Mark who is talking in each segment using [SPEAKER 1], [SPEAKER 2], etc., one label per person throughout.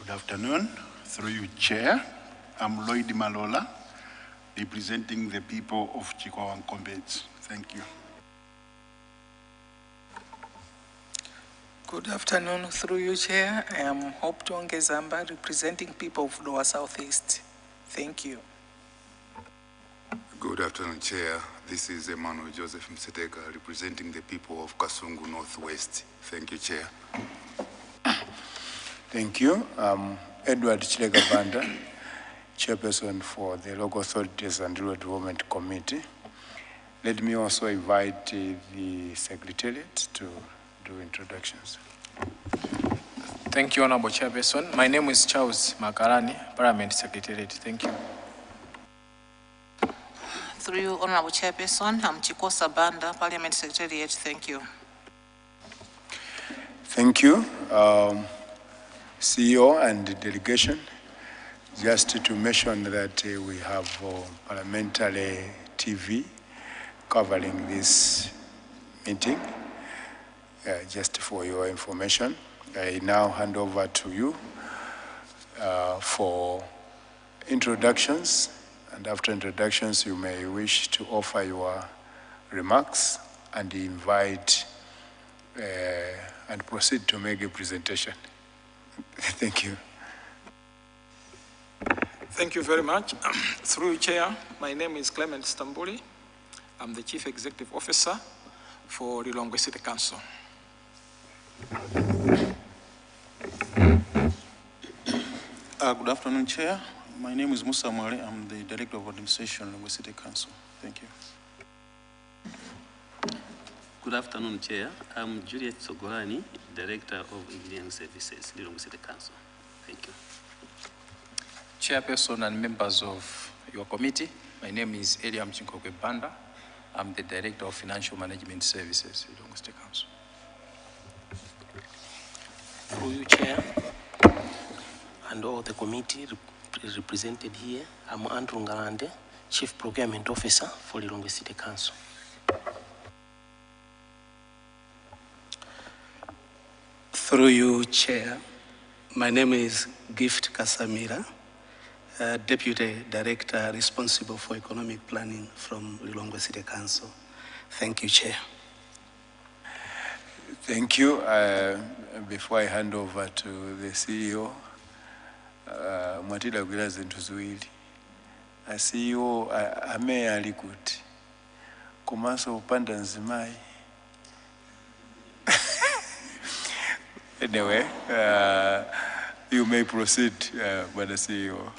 [SPEAKER 1] Good afternoon. Through you, Chair. I'm Lloyd Malola, representing the people of Chikwawankombet. Thank you.
[SPEAKER 2] Good afternoon. Through you, Chair. I am Hope Tonge Zamba, representing people of Lower Southeast. Thank you.
[SPEAKER 3] Good afternoon, Chair. This is Emmanuel Joseph Mseteka, representing the people of Kasungu Northwest. Thank you, Chair.
[SPEAKER 4] Thank you. Edward Chilega Banda, Chairperson for the Local Authorities and Rural Development Committee. Let me also invite the Secretariat to do introductions.
[SPEAKER 5] Thank you, Honorable Chairperson. My name is Charles Makarani, Parliament Secretariat. Thank you.
[SPEAKER 6] Through you, Honorable Chairperson, I'm Chikosa Banda, Parliament Secretariat. Thank you.
[SPEAKER 4] Thank you. CEO and the delegation, just to mention that we have Parliamentary TV covering this meeting, just for your information. I now hand over to you for introductions, and after introductions you may wish to offer your remarks and invite and proceed to make a presentation. Thank you.
[SPEAKER 7] Thank you very much. Through you, Chair, my name is Clement Stambuli. I'm the Chief Executive Officer for Lilongwe City Council.
[SPEAKER 8] Good afternoon, Chair. My name is Musa Mwale. I'm the Director of Administration of Lilongwe City Council. Thank you.
[SPEAKER 9] Good afternoon, Chair. I'm Juliet Sogolani, Director of Engineering Services, Lilongwe City Council. Thank you.
[SPEAKER 5] Chairperson and members of your committee, my name is Eliam Chinkokwe Banda. I'm the Director of Financial Management Services, Lilongwe City Council.
[SPEAKER 10] Through you, Chair, and all the committee represented here, I'm Andrew Ngalande, Chief Procurement Officer for Lilongwe City Council.
[SPEAKER 11] Through you, Chair, my name is Gift Kasamira, Deputy Director responsible for economic planning from Lilongwe City Council. Thank you, Chair.
[SPEAKER 4] Thank you. Before I hand over to the CEO, Mwatila Gwira zintu ziwili. CEO ame alikuti. Kumaso upanda nzimai. Anyway, you may proceed, Madam CEO.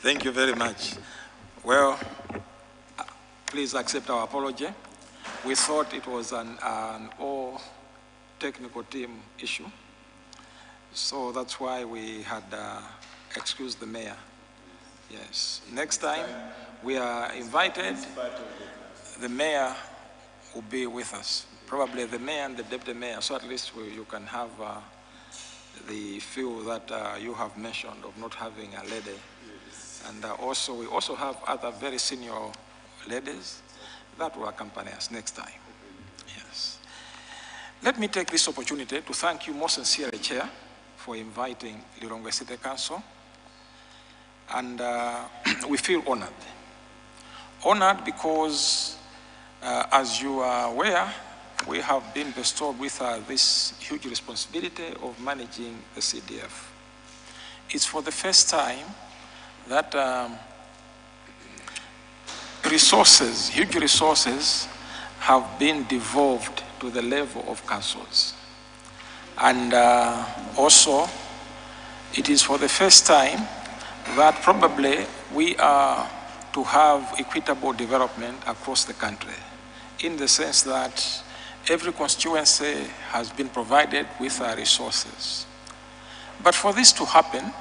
[SPEAKER 7] Thank you very much. Well, please accept our apology. We thought it was an all technical team issue. So that's why we had excused the mayor. Yes. Next time, we are invited. The mayor will be with us. Probably the mayor and the deputy mayor, so at least you can have the feel that you have mentioned of not having a lady. Yes. And also, we also have other very senior ladies that will accompany us next time. Yes. Let me take this opportunity to thank you most sincerely, Chair, for inviting Lilongwe City Council. And we feel honored. Honored because, as you are aware, we have been bestowed with this huge responsibility of managing the CDF. It's for the first time that huge resources have been devolved to the level of councils. And also, it is for the first time that probably we are to have equitable development across the country, in the sense that every constituency has been provided with resources. But for this to happen,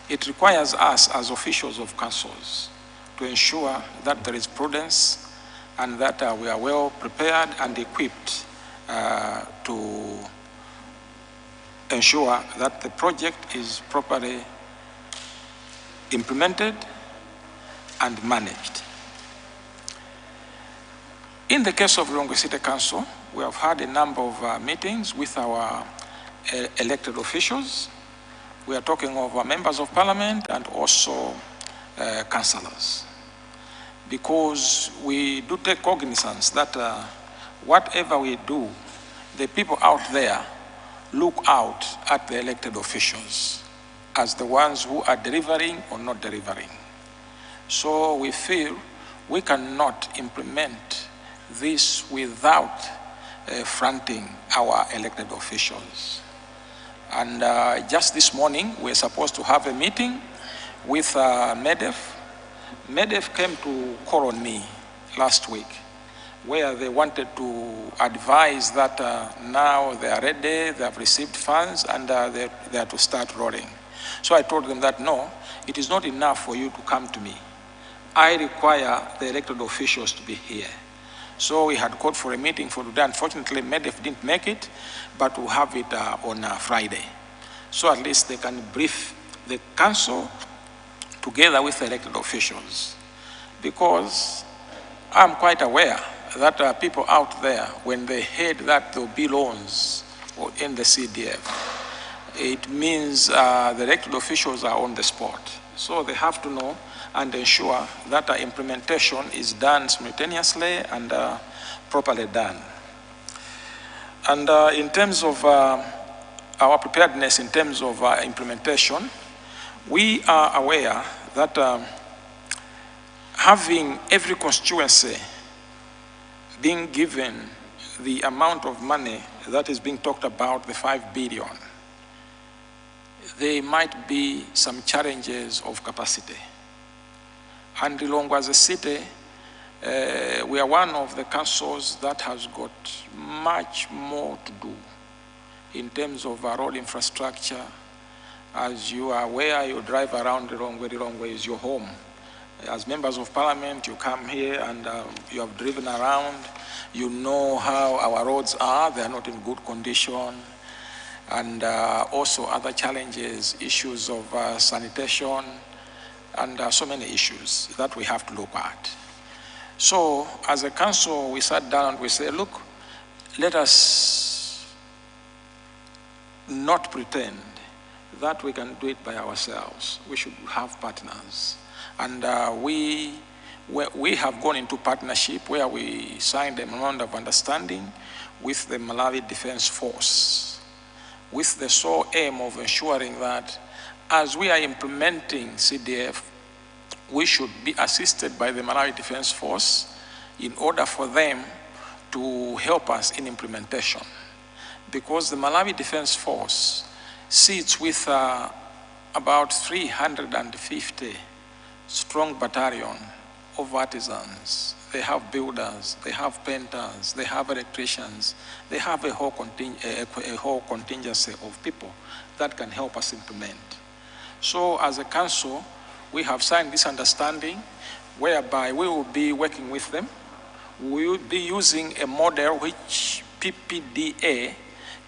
[SPEAKER 7] it requires us as officials of councils to ensure that there is prudence and that we are well prepared and equipped to ensure that the project is properly implemented and managed. In the case of Lilongwe City Council, we have had a number of meetings with our elected officials, We are talking of members of parliament and also councillors, because we do take cognizance that whatever we do, the people out there look out at the elected officials as the ones who are delivering or not delivering. So we feel we cannot implement this without fronting our elected officials. And just this morning, we're supposed to have a meeting with MEDEF. MEDEF came to call on me last week, where they wanted to advise that now they are ready, they have received funds, and they are to start rolling. So I told them that no, it is not enough for you to come to me. I require the elected officials to be here. So we had called for a meeting for today. Unfortunately, MEDEF didn't make it, but we'll have it on Friday. So at least they can brief the council together with the elected officials. Because I'm quite aware that people out there, when they heard that there will be loans in the CDF, it means the elected officials are on the spot. So they have to know and ensure that implementation is done simultaneously and properly done. And in terms of our preparedness in terms of implementation, we are aware that having every constituency being given the amount of money that is being talked about, the 5 billion, there might be some challenges of capacity. And Lilongwe as a city, we are one of the councils that has got much more to do in terms of road infrastructure. As you are aware, you drive around Lilongwe. Lilongwe is your home. As members of parliament, you come here and you have driven around. You know how our roads are. They are not in good condition. And also other challenges, issues of sanitation, and so many issues that we have to look at. So as a council, we sat down and we said, look, let us not pretend that we can do it by ourselves. We should have partners. And we have gone into partnership where we signed a memorandum of understanding with the Malawi Defense Force, with the sole aim of ensuring that as we are implementing CDF, we should be assisted by the Malawi Defense Force in order for them to help us in implementation. Because the Malawi Defense Force sits with about 350 strong battalion of artisans. They have builders, they have painters, they have electricians, they have a whole contingency of people that can help us implement. So as a council, we have signed this understanding whereby we will be working with them. We will be using a model which PPDA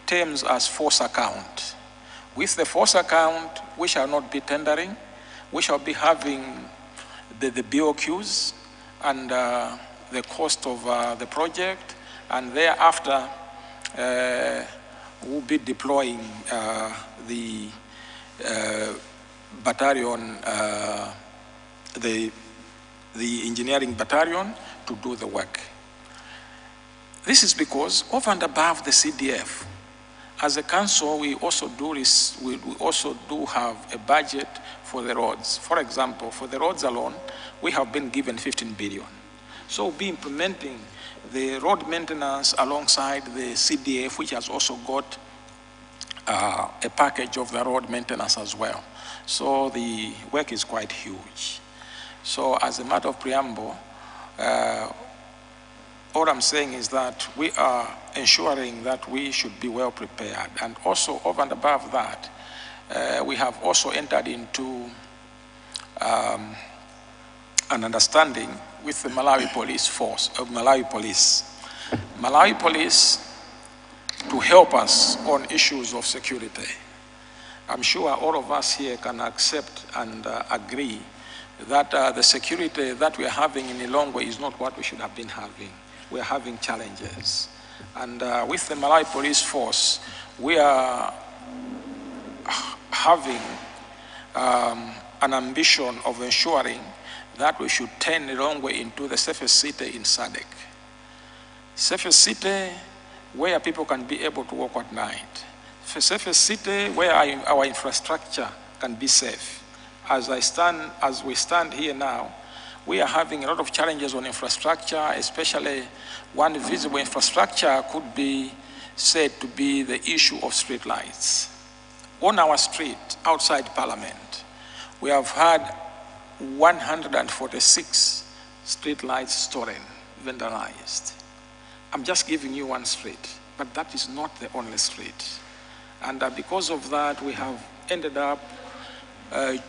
[SPEAKER 7] terms as force account. With the force account, we shall not be tendering. We shall be having the BOQs and the cost of the project, and thereafter we'll be deploying the battalion, the engineering battalion to do the work. This is because over and above the CDF, as a council, we also do have a budget for the roads. For example, for the roads alone, we have been given 15 billion. So we'll be implementing the road maintenance alongside the CDF, which has also got a package of the road maintenance as well. So the work is quite huge. So as a matter of preamble, all I'm saying is that we are ensuring that we should be well prepared. And also over and above that, we have also entered into an understanding with the Malawi Police Force, Malawi Police. Malawi Police to help us on issues of security. I'm sure all of us here can accept and agree that the security that we are having in Lilongwe is not what we should have been having. We are having challenges. And with the Malawi Police Force, we are having an ambition of ensuring that we should turn Lilongwe into the safest city in SADC. Safest city where people can be able to walk at night. Safest city where our infrastructure can be safe. As we stand here now, we are having a lot of challenges on infrastructure, especially one visible infrastructure could be said to be the issue of street lights. On our street, outside Parliament, we have had 146 street lights stolen, vandalized. I'm just giving you one street, but that is not the only street. And because of that, we have ended up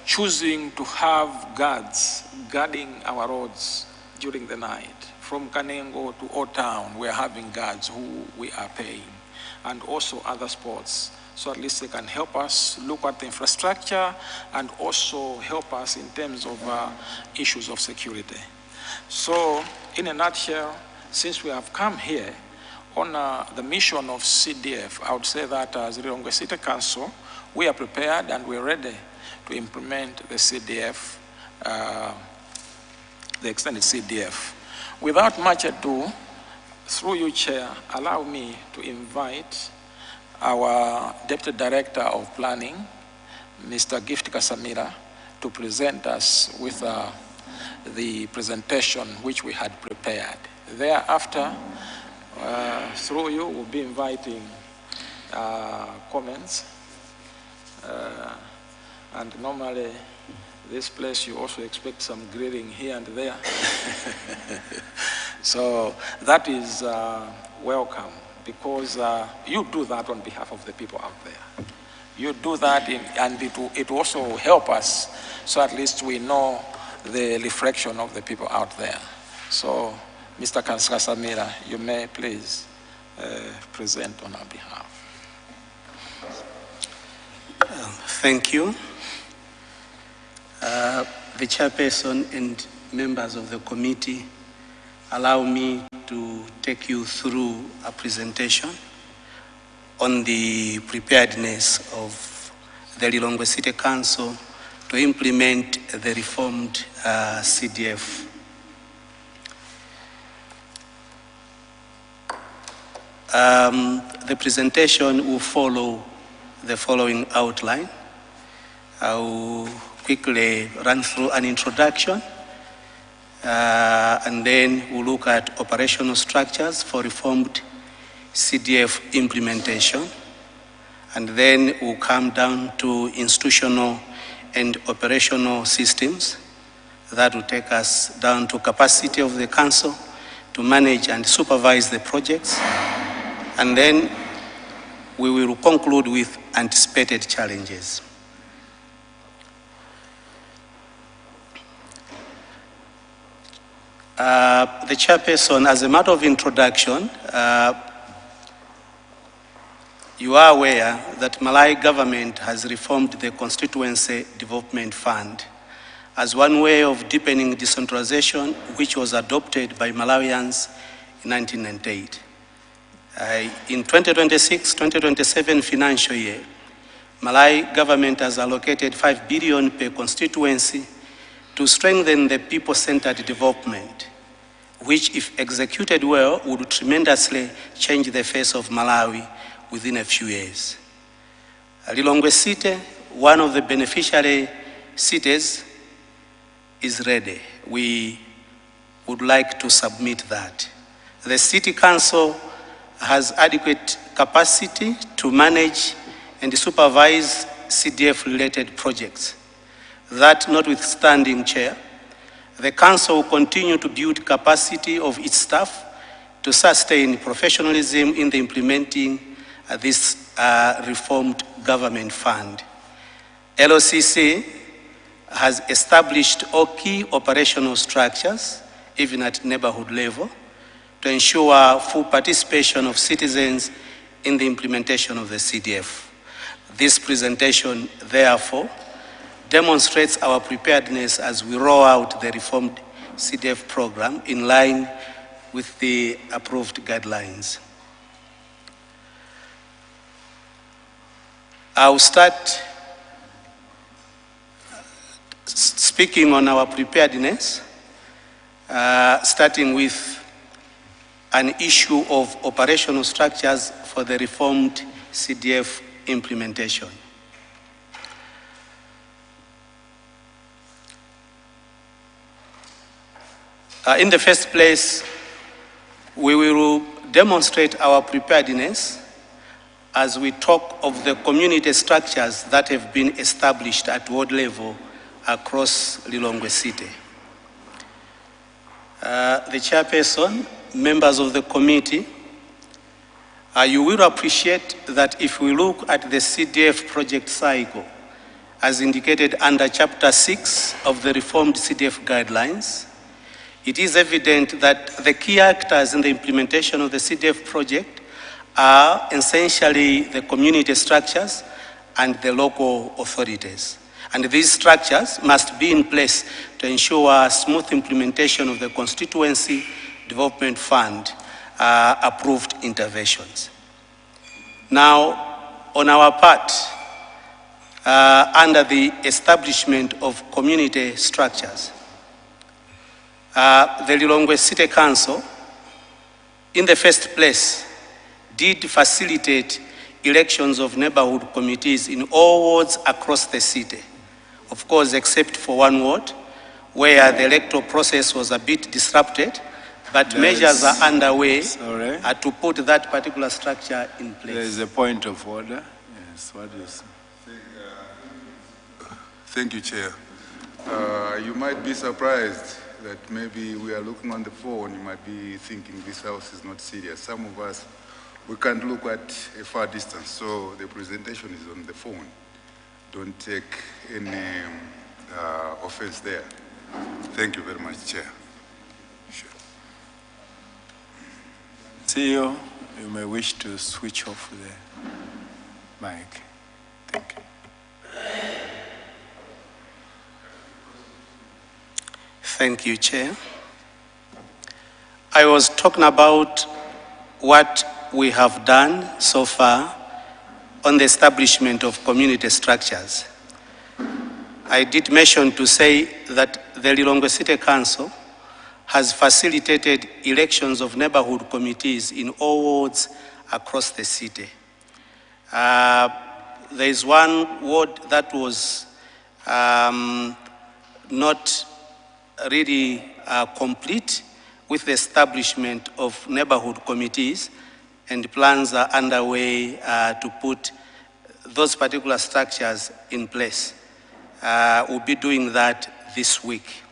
[SPEAKER 7] choosing to have guards guarding our roads during the night. From Kanengo to Old Town, we are having guards who we are paying, and also other spots. So at least they can help us look at the infrastructure and also help us in terms of issues of security. So in a nutshell, since we have come here on the mission of CDF, I would say that as Lilongwe City Council, we are prepared and we're ready to implement the CDF, the extended CDF. Without much ado, through you, Chair, allow me to invite our Deputy Director of Planning, Mr. Gift Kasamira, to present us with the presentation which we had prepared. Thereafter, through you, we'll be inviting comments. And normally, this place, you also expect some grilling here and there. So that is welcome, because you do that on behalf of the people out there. You do that, and it will also help us, so at least we know the reflection of the people out there. So, Mr. Kasamira, you may please present on our behalf.
[SPEAKER 11] Thank you. The chairperson and members of the committee, allow me to take you through a presentation on the preparedness of the Lilongwe City Council to implement the reformed CDF. The presentation will follow the following outline. I will quickly run through an introduction, and then we'll look at operational structures for reformed CDF implementation, and then we'll come down to institutional and operational systems. That will take us down to capacity of the council to manage and supervise the projects, and then we will conclude with anticipated challenges. The chairperson, as a matter of introduction, you are aware that Malawi government has reformed the Constituency Development Fund as one way of deepening decentralization, which was adopted by Malawians in 1998. In 2026-2027 financial year, Malawi government has allocated 5 billion per constituency to strengthen the people-centered development, which, if executed well, would tremendously change the face of Malawi within a few years. Lilongwe City, one of the beneficiary cities, is ready. We would like to submit that. The City Council has adequate capacity to manage and supervise CDF-related projects. That notwithstanding, Chair, the Council will continue to build capacity of its staff to sustain professionalism in the implementing this reformed government fund. LOCC has established all key operational structures, even at neighborhood level, to ensure full participation of citizens in the implementation of the CDF. This presentation, therefore, demonstrates our preparedness as we roll out the reformed CDF program in line with the approved guidelines. I'll start speaking on our preparedness, starting with an issue of operational structures for the reformed CDF implementation. In the first place, we will demonstrate our preparedness as we talk of the community structures that have been established at ward level across Lilongwe City. The chairperson, members of the committee, you will appreciate that if we look at the CDF project cycle, as indicated under Chapter 6 of the reformed CDF guidelines, it is evident that the key actors in the implementation of the CDF project are essentially the community structures and the local authorities. And these structures must be in place to ensure smooth implementation of the Constituency Development Fund approved interventions. Now, on our part, under the establishment of community structures, the Lilongwe City Council, in the first place, did facilitate elections of neighborhood committees in all wards across the city. Of course, except for one ward, where the electoral process was a bit disrupted, but measures are underway to put that particular structure in place.
[SPEAKER 4] There is a point of order. Yes, what is?
[SPEAKER 3] Thank you, Chair. You might be surprised that maybe we are looking on the phone. You might be thinking this house is not serious. Some of us, we can't look at a far distance, so the presentation is on the phone. Don't take any offense there. Thank you very much, Chair. Sure.
[SPEAKER 4] CEO, you may wish to switch off the mic. Thank you.
[SPEAKER 11] Thank you, Chair. I was talking about what we have done so far on the establishment of community structures. I did mention to say that the Lilongwe City Council has facilitated elections of neighborhood committees in all wards across the city. There is one ward that was not really complete with the establishment of neighborhood committees, and plans are underway to put those particular structures in place. We'll be doing that this week.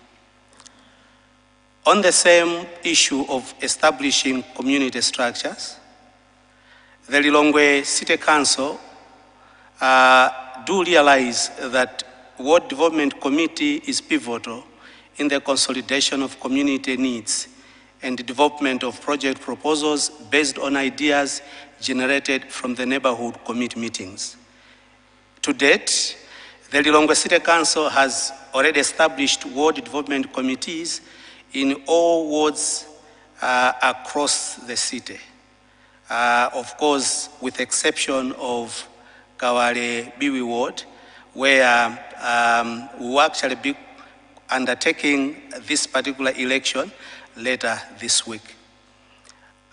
[SPEAKER 11] On the same issue of establishing community structures, the Lilongwe City Council do realize that Ward Development Committee is pivotal in the consolidation of community needs and the development of project proposals based on ideas generated from the neighborhood committee meetings. To date, the Lilongwe City Council has already established ward development committees in all wards across the city. Of course, with exception of Kawale Biwi Ward, where we will actually be undertaking this particular election later this week.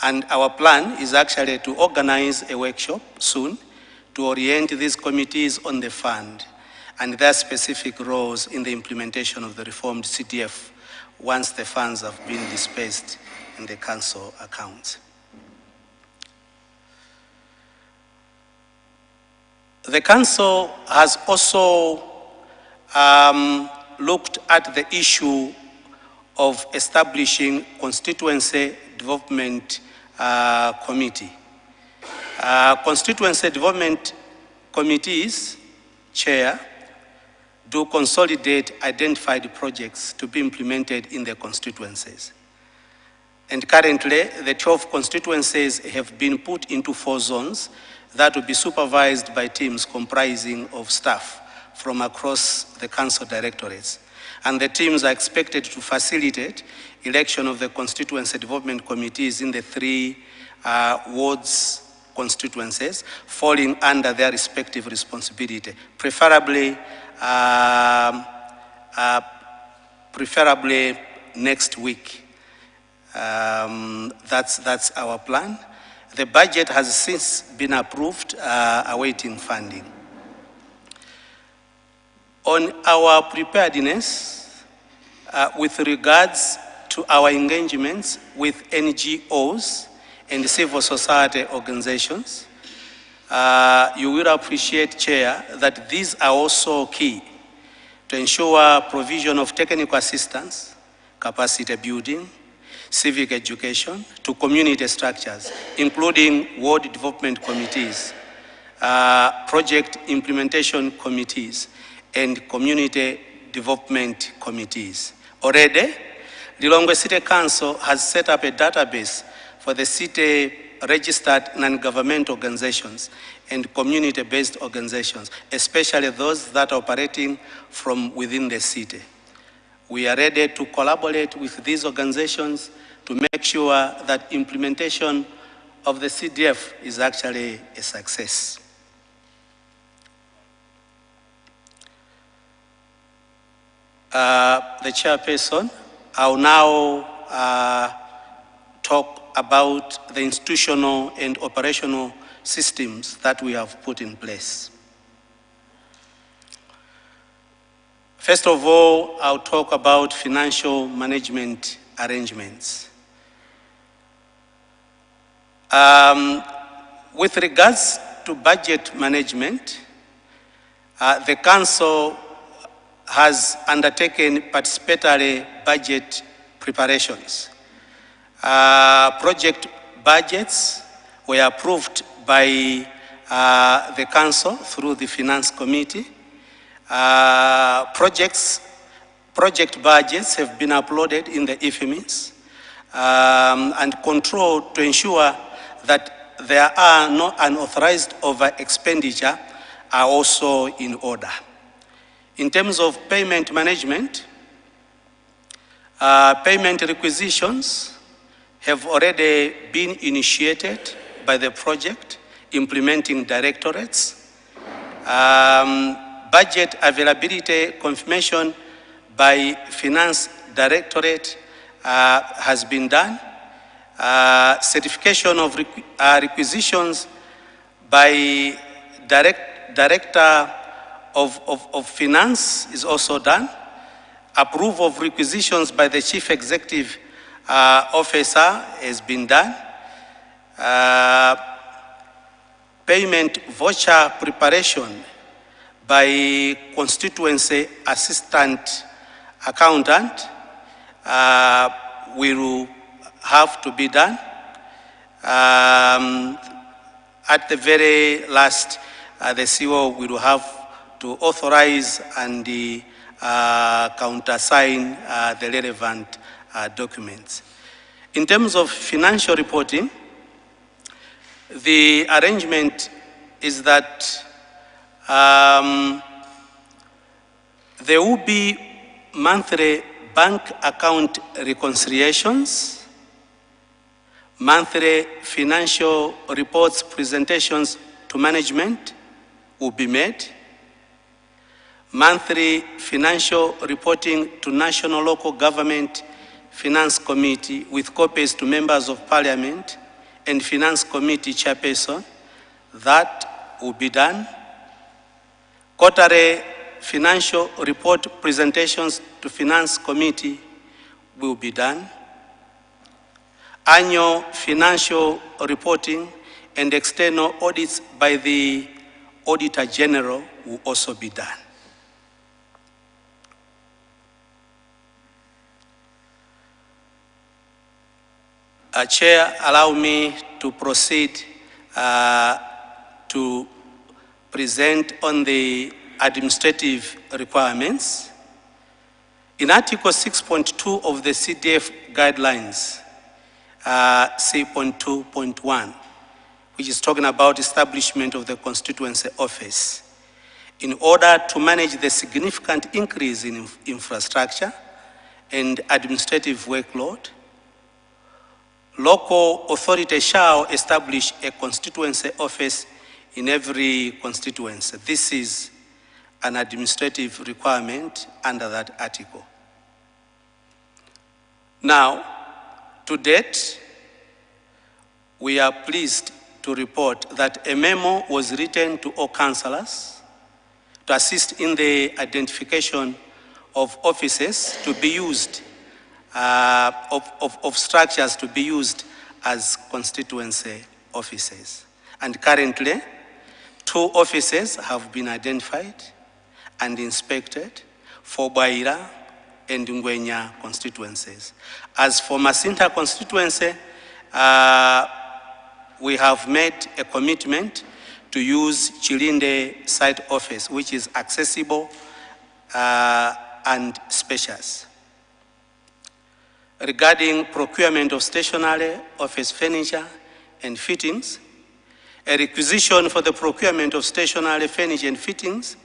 [SPEAKER 11] And our plan is actually to organize a workshop soon to orient these committees on the fund and their specific roles in the implementation of the reformed CDF once the funds have been dispersed in the council accounts. The council has also looked at the issue of establishing constituency development committee. Constituency development committees, Chair, do consolidate identified projects to be implemented in the constituencies. And currently, the 12 constituencies have been put into 4 zones that will be supervised by teams comprising of staff from across the council directorates. And the teams are expected to facilitate election of the constituency development committees in the 3 wards constituencies falling under their respective responsibility, preferably preferably next week. That's our plan. The budget has since been approved, awaiting funding. On our preparedness, with regards to our engagements with NGOs and civil society organizations, you will appreciate, Chair, that these are also key to ensure provision of technical assistance, capacity building, civic education to community structures, including ward development committees, project implementation committees, and community development committees. Already, Lilongwe City Council has set up a database for the city registered non-governmental organizations and community-based organizations, especially those that are operating from within the city. We are ready to collaborate with these organizations to make sure that implementation of the CDF is actually a success. The chairperson, I'll now talk about the institutional and operational systems that we have put in place. First of all, I'll talk about financial management arrangements. With regards to budget management, the Council has undertaken participatory budget preparations. Project budgets were approved by the Council through the Finance Committee. Project budgets have been uploaded in the IFMIS and controlled to ensure that there are no unauthorized over expenditure are also in order. In terms of payment management, payment requisitions have already been initiated by the project implementing directorates. Budget availability confirmation by Finance Directorate has been done. Certification of requisitions by Director of Finance is also done. Approval of requisitions by the Chief Executive Officer has been done. Payment voucher preparation by Constituency Assistant Accountant will have to be done. At the very last, the CEO will have to authorize and countersign the relevant documents. In terms of financial reporting, the arrangement is that there will be monthly bank account reconciliations, monthly financial reports presentations to management will be made, monthly financial reporting to National Local Government Finance Committee with copies to members of Parliament and Finance Committee chairperson, that will be done. Quarterly financial report presentations to Finance Committee will be done. Annual financial reporting and external audits by the Auditor General will also be done. Chair, allow me to proceed to present on the administrative requirements. In Article 6.2 of the CDF guidelines, C.2.1, which is talking about establishment of the constituency office, in order to manage the significant increase in infrastructure and administrative workload, local authority shall establish a constituency office in every constituency. This is an administrative requirement under that article. Now, to date, we are pleased to report that a memo was written to all councillors to assist in the identification of offices to be used, of structures to be used as constituency offices. And currently, 2 offices have been identified and inspected for Baira and Ngwenya constituencies. As for Masinta constituency, we have made a commitment to use Chilinde site office, which is accessible and spacious. Regarding procurement of stationery, office furniture, and fittings, a requisition for the procurement of stationery, furniture, and fittings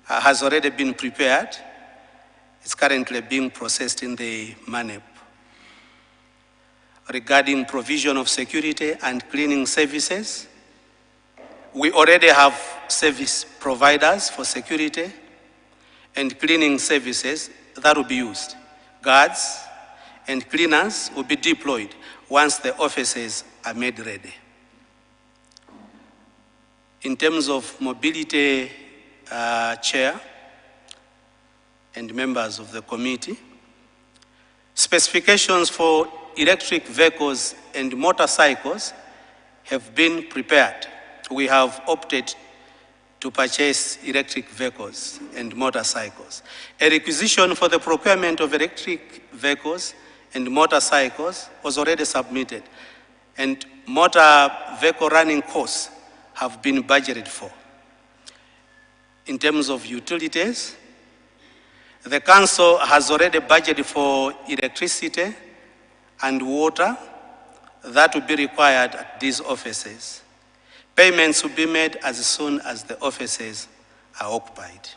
[SPEAKER 11] has already been prepared. It's currently being processed in the MANEP. Regarding provision of security and cleaning services, we already have service providers for security and cleaning services that will be used. Guards and cleaners will be deployed once the offices are made ready. In terms of mobility, Chair and members of the committee, specifications for electric vehicles and motorcycles have been prepared. We have opted to purchase electric vehicles and motorcycles. A requisition for the procurement of electric vehicles and motorcycles was already submitted, and motor vehicle running costs have been budgeted for. In terms of utilities, the council has already budgeted for electricity and water that will be required at these offices. Payments will be made as soon as the offices are occupied.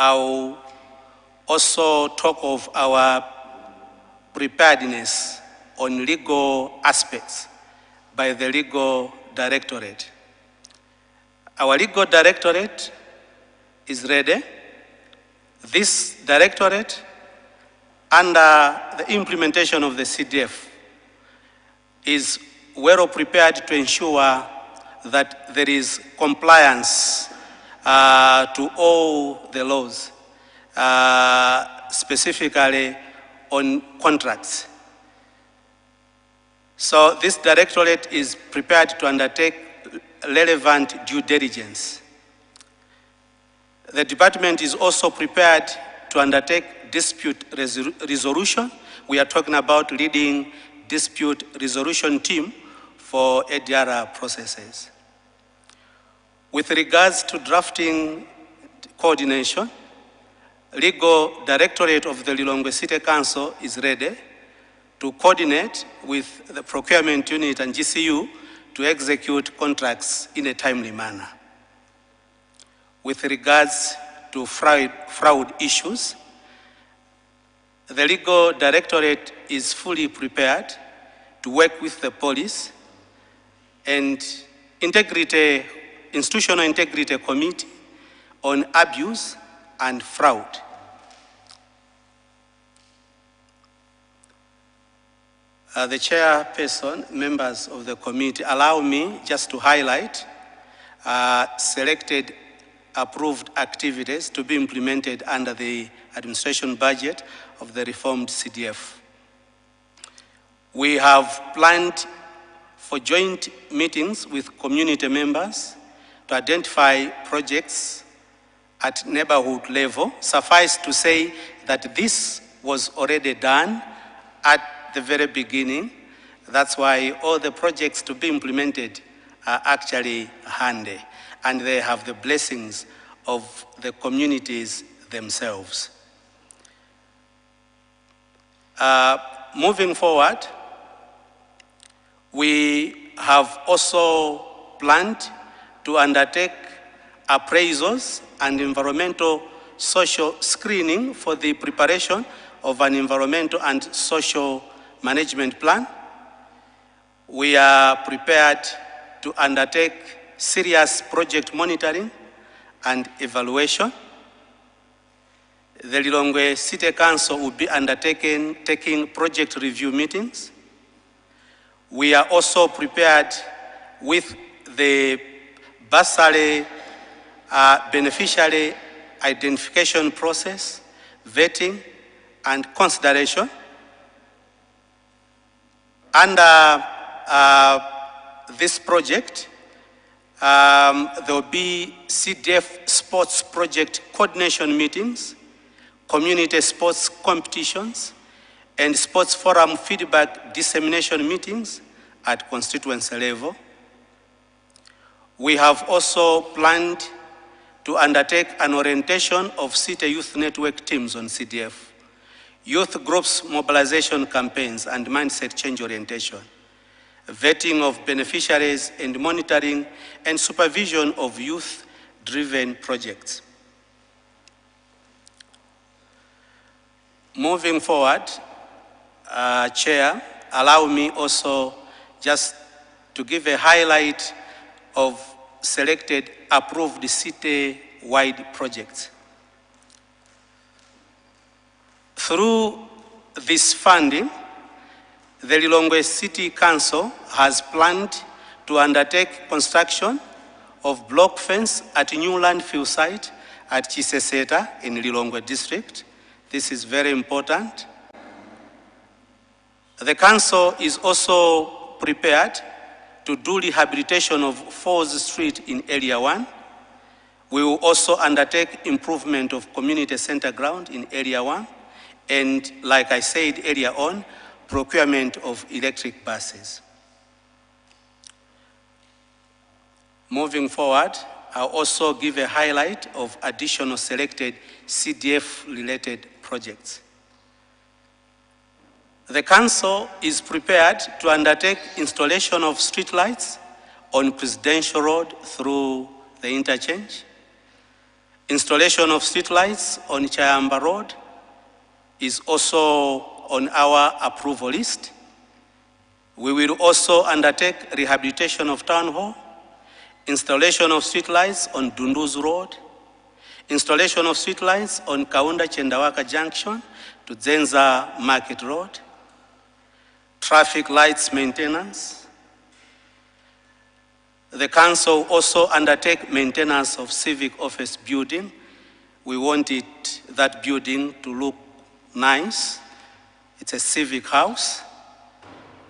[SPEAKER 11] I'll also talk of our preparedness on legal aspects by the Legal Directorate. Our Legal Directorate is ready. This Directorate, under the implementation of the CDF, is well prepared to ensure that there is compliance to all the laws, specifically on contracts. So this Directorate is prepared to undertake relevant due diligence. The department is also prepared to undertake dispute resolution. We are talking about leading dispute resolution team for ADR processes. With regards to drafting coordination, Legal Directorate of the Lilongwe City Council is ready to coordinate with the procurement unit and GCU to execute contracts in a timely manner. With regards to fraud issues, the Legal Directorate is fully prepared to work with the police and Institutional Integrity Committee on abuse and fraud. The chairperson, members of the committee, allow me just to highlight selected approved activities to be implemented under the administration budget of the reformed CDF. We have planned for joint meetings with community members to identify projects at neighborhood level. Suffice to say that this was already done at the very beginning. That's why all the projects to be implemented are actually handy, and they have the blessings of the communities themselves. Moving forward, we have also planned to undertake appraisals and environmental social screening for the preparation of an environmental and social management plan. We are prepared to undertake serious project monitoring and evaluation. The Lilongwe City Council will be taking project review meetings. We are also prepared with the bursary beneficiary identification process, vetting, and consideration. Under this project, there will be CDF sports project coordination meetings, community sports competitions, and sports forum feedback dissemination meetings at constituency level. We have also planned to undertake an orientation of city youth network teams on CDF, youth groups mobilization campaigns and mindset change orientation, vetting of beneficiaries and monitoring and supervision of youth-driven projects. Moving forward, Chair, allow me also just to give a highlight of selected approved city-wide projects. Through this funding, the Lilongwe City Council has planned to undertake construction of block fence at a new landfill site at Chiseseta in Lilongwe district. This is very important. The council is also prepared to do rehabilitation of Falls Street in Area 1. We will also undertake improvement of community center ground in Area 1. And like I said earlier on, procurement of electric buses. Moving forward, I'll also give a highlight of additional selected CDF-related projects. The council is prepared to undertake installation of streetlights on Presidential Road through the interchange. Installation of streetlights on Chayamba Road is also on our approval list. We will also undertake rehabilitation of Town Hall, installation of streetlights on Dunduz Road, installation of streetlights on Kaunda Chendawaka Junction to Zenza Market Road, traffic lights maintenance. The council also undertake maintenance of civic office building. We want that building to look nice. It's a civic house.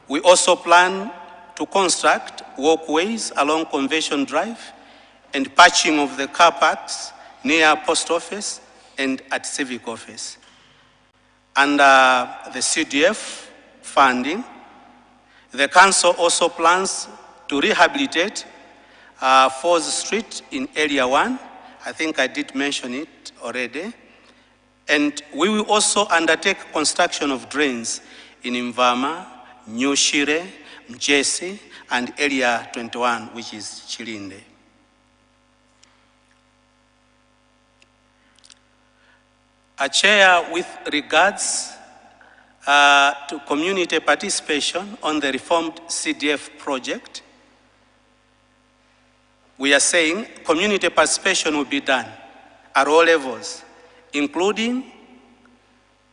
[SPEAKER 11] We also plan to construct walkways along Convention Drive and patching of the car parks near post office and at civic office. Under the CDF funding, the council also plans to rehabilitate Falls Street in Area 1. I think I did mention it already. And we will also undertake construction of drains in Imvama, New Shire, Mjesi, and Area 21, which is Chilinde. A chair with regards to community participation on the reformed CDF project, we are saying community participation will be done at all levels, including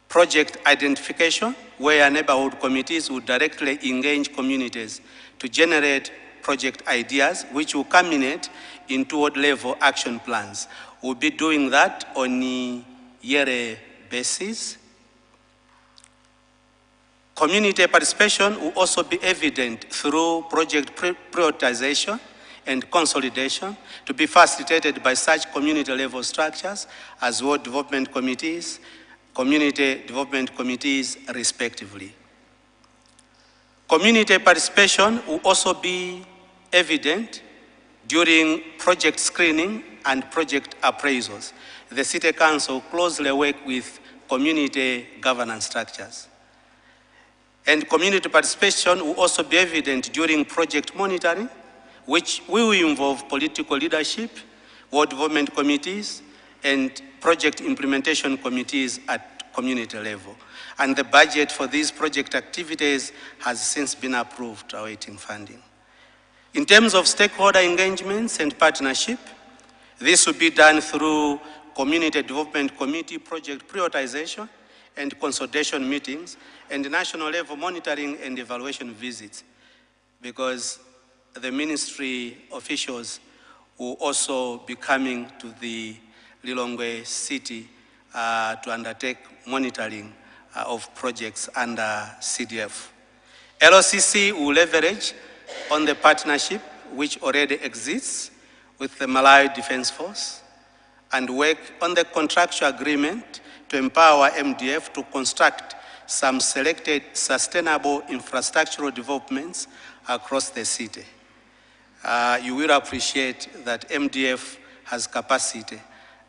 [SPEAKER 11] project identification, where neighborhood committees will directly engage communities to generate project ideas, which will culminate into ward-level action plans. We'll be doing that on a yearly basis. Community participation will also be evident through project prioritization and consolidation to be facilitated by such community-level structures as ward development committees, community development committees, respectively. Community participation will also be evident during project screening and project appraisals. The City Council closely works with community governance structures. And community participation will also be evident during project monitoring, which will involve political leadership, ward development committees, and project implementation committees at community level. And the budget for these project activities has since been approved, awaiting funding. In terms of stakeholder engagements and partnership, this will be done through Community Development Committee project prioritization and consultation meetings and national level monitoring and evaluation visits, because the ministry officials will also be coming to the Lilongwe city to undertake monitoring of projects under CDF. LOCC will leverage on the partnership which already exists with the Malawi Defense Force and work on the contractual agreement to empower MDF to construct some selected sustainable infrastructural developments across the city. You will appreciate that MDF has capacity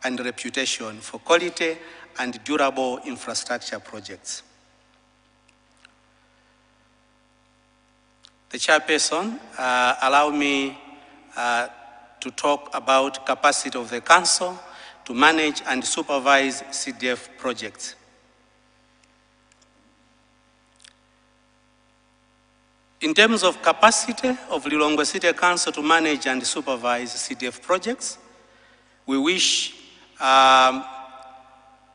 [SPEAKER 11] and reputation for quality and durable infrastructure projects. The chairperson, allow me to talk about capacity of the council to manage and supervise CDF projects. In terms of capacity of Lilongwe City Council to manage and supervise CDF projects, we wish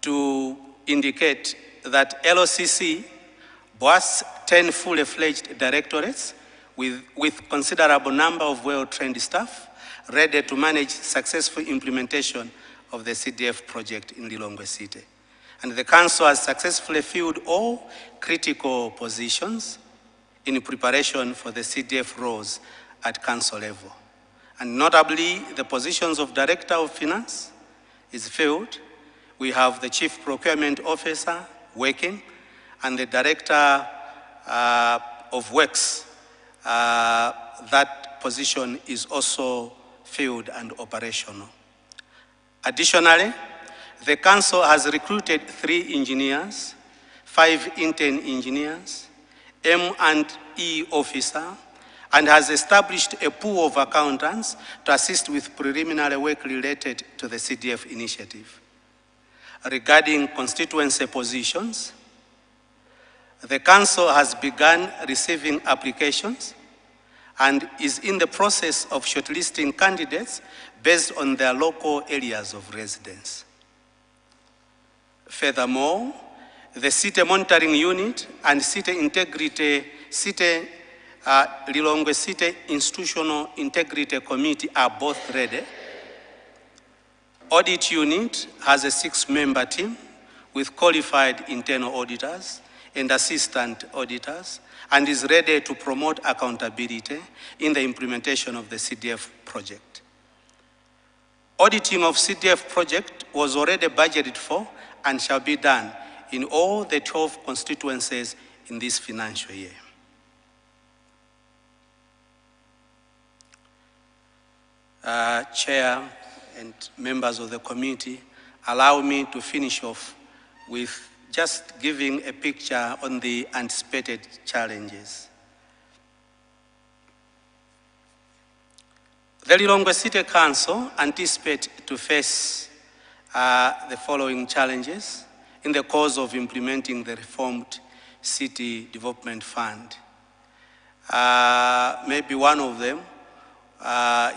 [SPEAKER 11] to indicate that LOCC boasts 10 fully fledged directorates with considerable number of well-trained staff ready to manage successful implementation of the CDF project in Lilongwe City. And the council has successfully filled all critical positions in preparation for the CDF roles at council level. And notably, the positions of Director of Finance is filled. We have the Chief Procurement Officer working, and the Director of Works. That position is also filled and operational. Additionally, the council has recruited 3 engineers, 5 intern engineers, M&E officer, and has established a pool of accountants to assist with preliminary work related to the CDF initiative. Regarding constituency positions, the council has begun receiving applications and is in the process of shortlisting candidates based on their local areas of residence. Furthermore, the City Monitoring Unit and Lilongwe City Institutional Integrity Committee are both ready. Audit Unit has a 6-member team with qualified internal auditors and assistant auditors, and is ready to promote accountability in the implementation of the CDF project. Auditing of CDF project was already budgeted for and shall be done in all the 12 constituencies in this financial year. Chair and members of the committee, allow me to finish off with just giving a picture on the anticipated challenges. The Lilongwe City Council anticipates to face the following challenges in the course of implementing the reformed City Development Fund. Maybe one of them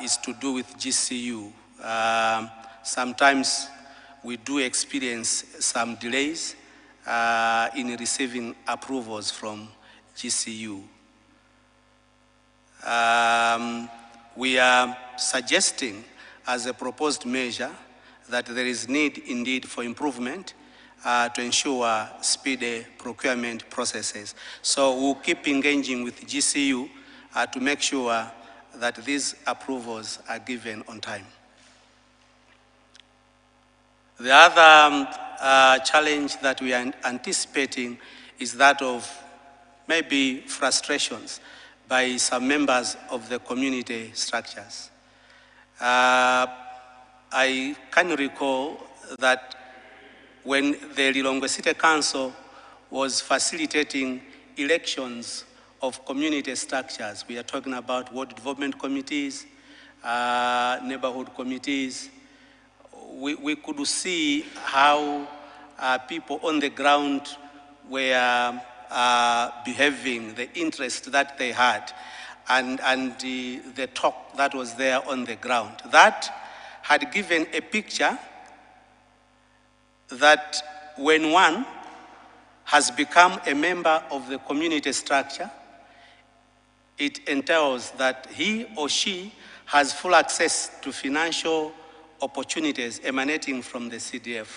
[SPEAKER 11] is to do with GCU. Sometimes we do experience some delays in receiving approvals from GCU. We are suggesting as a proposed measure that there is need indeed for improvement to ensure speedy procurement processes. So we'll keep engaging with GCU to make sure that these approvals are given on time. The other challenge that we are anticipating is that of maybe frustrations by some members of the community structures. I can recall that when the Lilongwe City Council was facilitating elections of community structures, we are talking about ward development committees, neighborhood committees, we could see how people on the ground were behaving, the interest that they had, and the talk that was there on the ground. That had given a picture that when one has become a member of the community structure, it entails that he or she has full access to financial opportunities emanating from the CDF.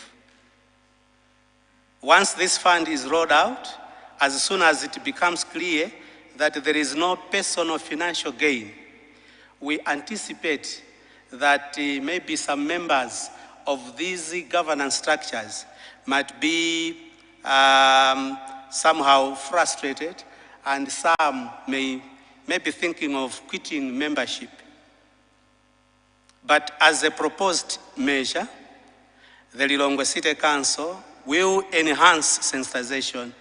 [SPEAKER 11] Once this fund is rolled out, as soon as it becomes clear that there is no personal financial gain, we anticipate that maybe some members of these governance structures might be somehow frustrated, and some may be thinking of quitting membership. But as a proposed measure, the Lilongwe City Council will enhance sensitization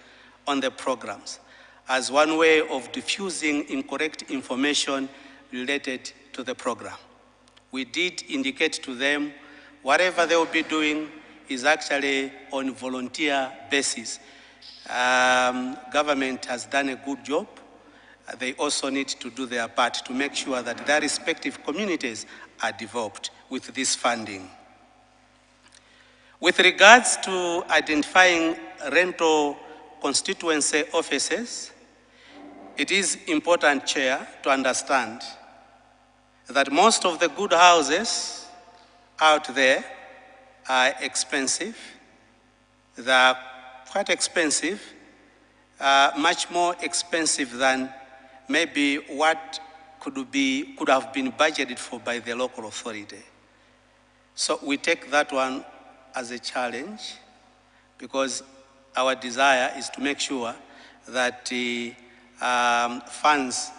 [SPEAKER 11] on the programs as one way of diffusing incorrect information related to the program. We did indicate to them whatever they will be doing is actually on volunteer basis. Government has done a good job. They also need to do their part to make sure that their respective communities are developed with this funding. With regards to identifying rental constituency offices, it is important, Chair, to understand that most of the good houses out there are expensive. They are quite expensive, much more expensive than maybe what could have been budgeted for by the local authority. So we take that one as a challenge, because our desire is to make sure that funds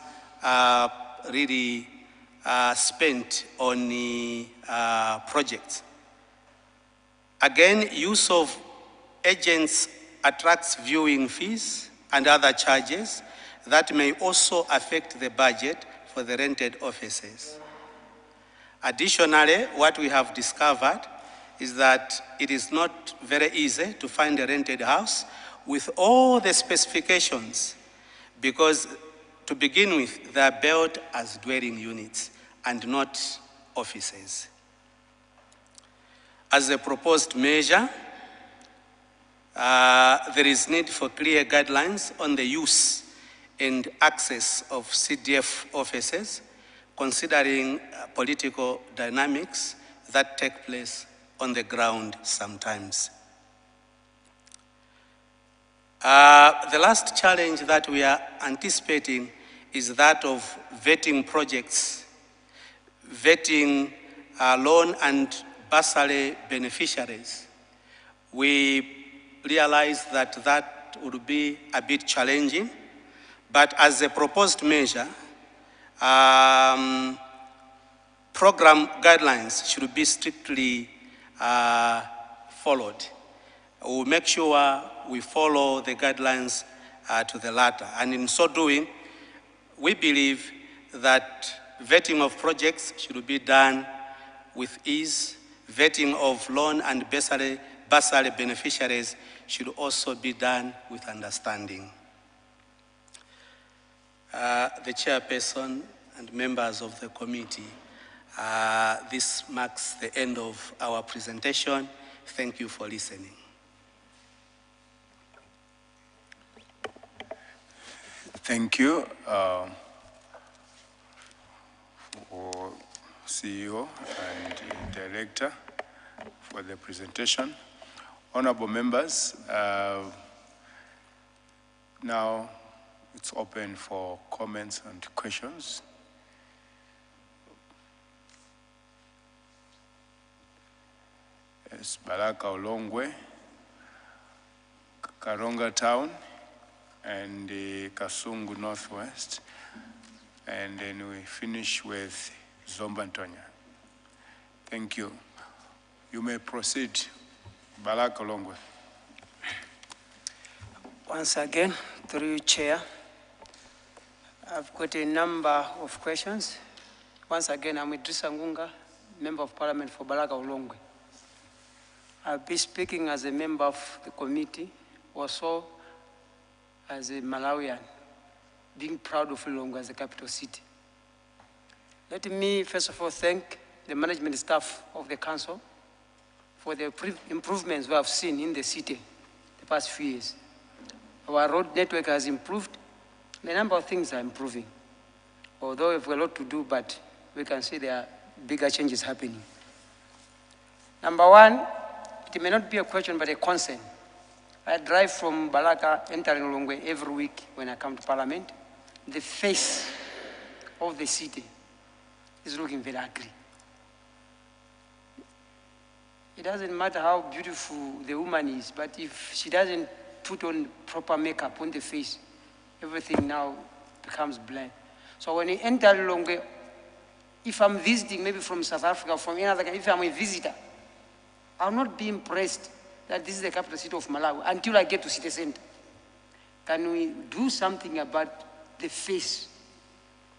[SPEAKER 11] are really spent on the projects. Again, use of agents attracts viewing fees and other charges that may also affect the budget for the rented offices. Additionally, what we have discovered is that it is not very easy to find a rented house with all the specifications, because to begin with, they are built as dwelling units and not offices. As a proposed measure, there is need for clear guidelines on the use and access of CDF offices, considering political dynamics that take place on the ground sometimes. The last challenge that we are anticipating is that of vetting projects, vetting loan and bursary beneficiaries. We realize that that would be a bit challenging, but as a proposed measure, program guidelines should be strictly followed. We'll make sure we follow the guidelines to the latter. And in so doing, we believe that vetting of projects should be done with ease. Vetting of loan and bursary beneficiaries should also be done with understanding. The chairperson and members of the committee, this marks the end of our presentation. Thank you for listening.
[SPEAKER 4] Thank you for CEO and Director for the presentation. Honorable members, now it's open for comments and questions. Yes, Baraka Lilongwe, Karonga Town, and Kasungu Northwest, and then we finish with Zomba Ntonya. Thank you. You may proceed, Baraka Lilongwe.
[SPEAKER 12] Once again, through you, Chair, I've got a number of questions. Once again, I'm Idrissa Ngunga, Member of Parliament for Baraka Lilongwe. I'll be speaking as a member of the committee, also as a Malawian, being proud of Lilongwe as the capital city. Let me, first of all, thank the management staff of the council for the improvements we have seen in the city the past few years. Our road network has improved. A number of things are improving. Although we have a lot to do, but we can see there are bigger changes happening. Number one, it may not be a question, but a concern. I drive from Balaka, entering Lilongwe every week when I come to Parliament. The face of the city is looking very ugly. It doesn't matter how beautiful the woman is, but if she doesn't put on proper makeup on the face, everything now becomes bland. So when you enter Lilongwe, if I'm visiting maybe from South Africa, from another country, if I'm a visitor, I'll not be impressed that this is the capital city of Malawi until I get to city center. Can we do something about the face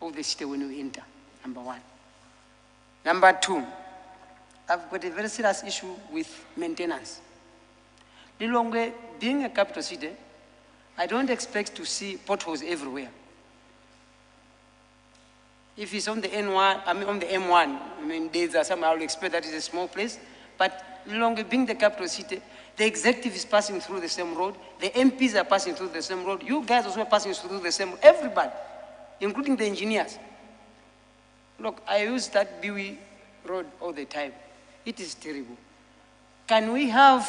[SPEAKER 12] of the city when we enter? Number one. Number two, I've got a very serious issue with maintenance. Lilongwe, being a capital city, I don't expect to see potholes everywhere. If it's on the N1, I mean on the M1, I mean there's some, I will expect that it's a small place, but Lilongwe being the capital city, the executive is passing through the same road, the MPs are passing through the same road, you guys also are passing through the same road, everybody, including the engineers. Look, I use that Biwi road all the time. It is terrible. Can we have,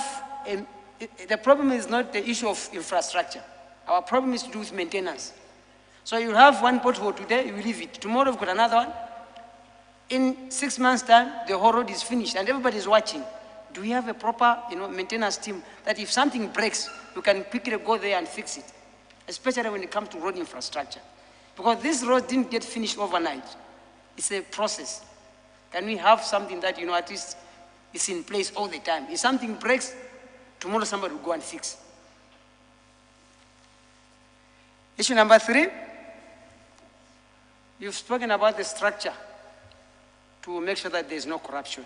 [SPEAKER 12] the problem is not the issue of infrastructure. Our problem is to do with maintenance. So you have one pothole today, you leave it. Tomorrow you've got another one. In 6 months' time, the whole road is finished and everybody is watching. Do we have a proper, maintenance team that if something breaks, you can quickly go there and fix it, especially when it comes to road infrastructure? Because this road didn't get finished overnight. It's a process. Can we have something that, at least is in place all the time? If something breaks, tomorrow somebody will go and fix. Issue number 3, you've spoken about the structure to make sure that there's no corruption.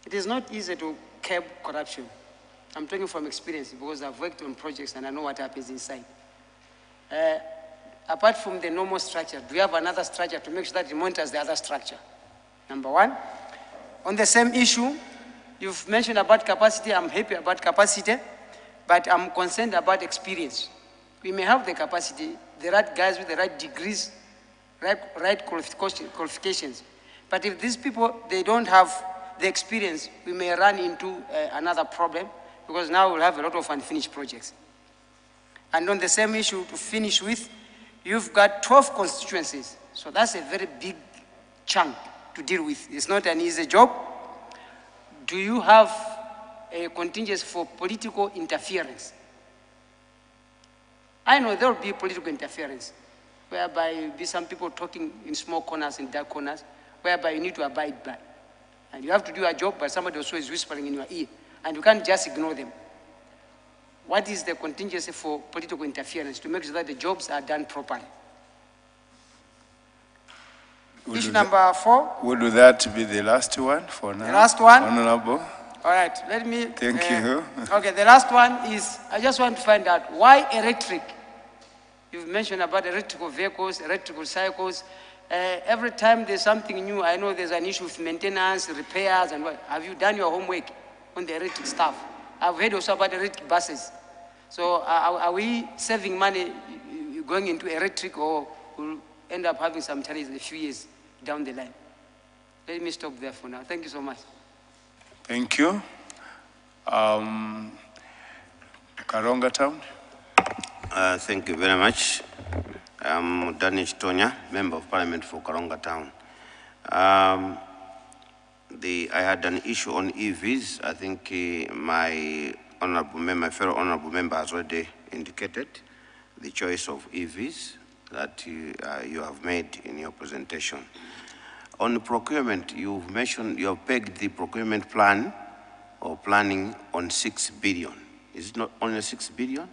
[SPEAKER 12] It is not easy to curb corruption. I'm talking from experience because I've worked on projects and I know what happens inside. Apart from the normal structure, do we have another structure to make sure that it monitors the other structure? Number one. On the same issue, you've mentioned about capacity. I'm happy about capacity, but I'm concerned about experience. We may have the capacity, the right guys with the right degrees, right qualifications. But if these people, they don't have the experience, we may run into another problem because now we'll have a lot of unfinished projects. And on the same issue, to finish with, you've got 12 constituencies. So that's a very big chunk to deal with. It's not an easy job. Do you have a contingency for political interference? I know there will be political interference, whereby there will be some people talking in small corners, in dark corners, whereby you need to abide by. And you have to do a job, but somebody also is whispering in your ear, and you can't just ignore them. What is the contingency for political interference to make sure that the jobs are done properly? Issue number 4.
[SPEAKER 4] Would that be the last one for now?
[SPEAKER 12] The last one?
[SPEAKER 4] Honorable.
[SPEAKER 12] All right, let me...
[SPEAKER 4] Thank you.
[SPEAKER 12] Okay, the last one is, I just want to find out, why electric? You've mentioned about electrical vehicles, electrical cycles. Every time there's something new, I know there's an issue with maintenance, repairs, and what. Have you done your homework on the electric stuff? I've heard also about electric buses. So are we saving money going into electric, or we'll end up having some challenges in a few years down the line? Let me stop there for now. Thank you so much.
[SPEAKER 4] Thank you. Karonga Town.
[SPEAKER 13] Thank you very much. I'm Danish Tonya, Member of Parliament for Karonga Town. I had an issue on EVs. I think my fellow honorable member has already indicated the choice of EVs that you have made in your presentation. On procurement, you've mentioned, you have pegged the procurement plan or planning on 6 billion. Is it not only 6 billion?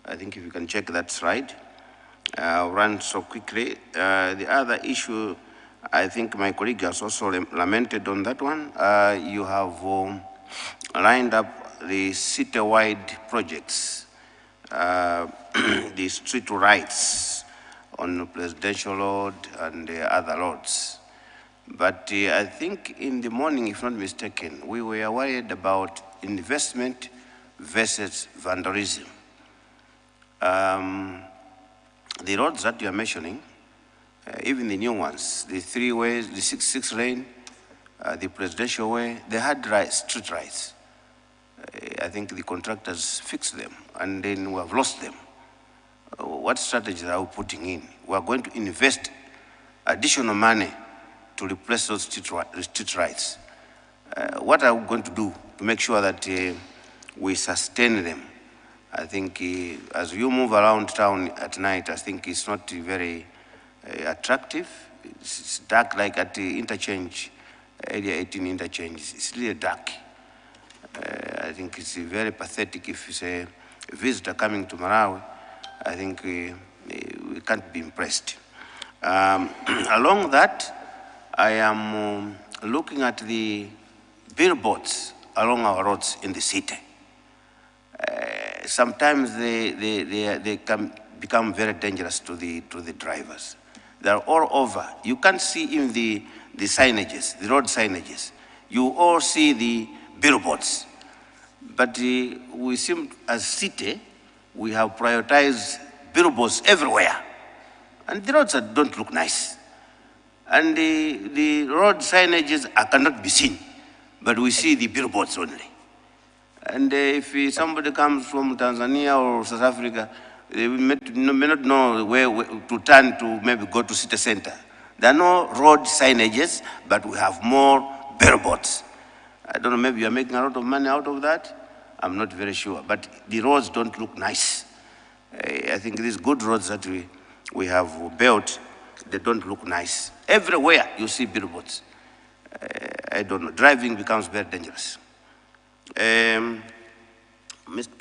[SPEAKER 13] I think if you can check that's right. I'll run so quickly. The other issue, I think my colleague has also lamented on that one. You have lined up the city-wide projects, the street rights on Presidential Road and other roads. But I think in the morning, if not mistaken, we were worried about investment versus vandalism. The roads that you are mentioning, even the new ones, the 3 ways, the 6 lane, the Presidential Way, they had street rights. I think the contractors fixed them, and then we have lost them. What strategies are we putting in? We are going to invest additional money to replace those street rights. What are we going to do to make sure that we sustain them? I think as you move around town at night, I think it's not very attractive. It's dark, like at the interchange, area 18 interchange. It's really dark. I think it's very pathetic if it's a visitor coming to Malawi. I think we can't be impressed. Along that, I am looking at the billboards along our roads in the city. Sometimes they can become very dangerous to the drivers. They're all over. You can't see even the signages, the road signages. You all see the billboards. But we seem, as city, we have prioritized billboards everywhere. And the roads don't look nice. And the road signages cannot be seen, but we see the billboards only. And if somebody comes from Tanzania or South Africa, they may not know where to turn to maybe go to city center. There are no road signages, but we have more billboards. I don't know, maybe you're making a lot of money out of that. I'm not very sure, but the roads don't look nice. I think these good roads that we have built, they don't look nice. Everywhere you see billboards. I don't know, driving becomes very dangerous. Mr.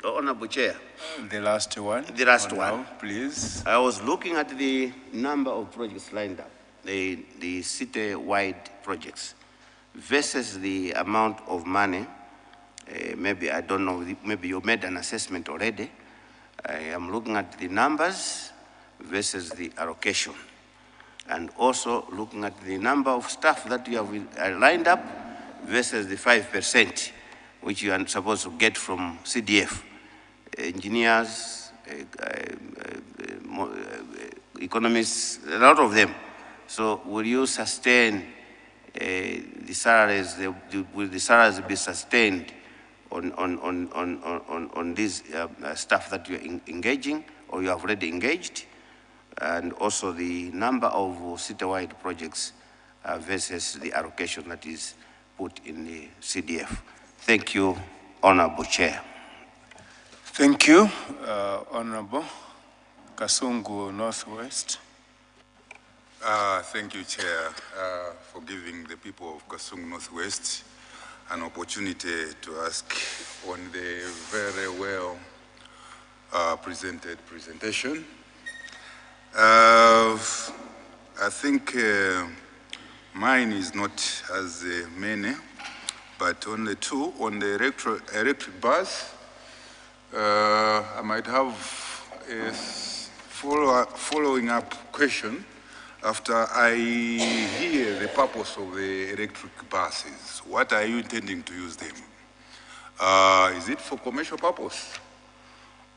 [SPEAKER 13] Honorable Chair.
[SPEAKER 4] The last one.
[SPEAKER 13] The last one.
[SPEAKER 4] Please.
[SPEAKER 13] I was looking at the number of projects lined up, the city-wide projects, versus the amount of money. Maybe, I don't know, maybe you made an assessment already. I am looking at the numbers versus the allocation. And also looking at the number of staff that you have lined up versus the 5%, which you are supposed to get from CDF, engineers, economists, a lot of them. So will you sustain the salaries, will the salaries be sustained on these staff that you are engaging or you have already engaged? And also the number of citywide projects versus the allocation that is put in the CDF. Thank you, Honorable Chair.
[SPEAKER 4] Thank you, Honorable Kasungu Northwest.
[SPEAKER 3] Thank you, Chair, for giving the people of Kasungu Northwest an opportunity to ask on the very well presented presentation. I think mine is not as many, but only 2 on the electric bus. I might have a following up question after I hear the purpose of the electric buses. What are you intending to use them? Is it for commercial purpose?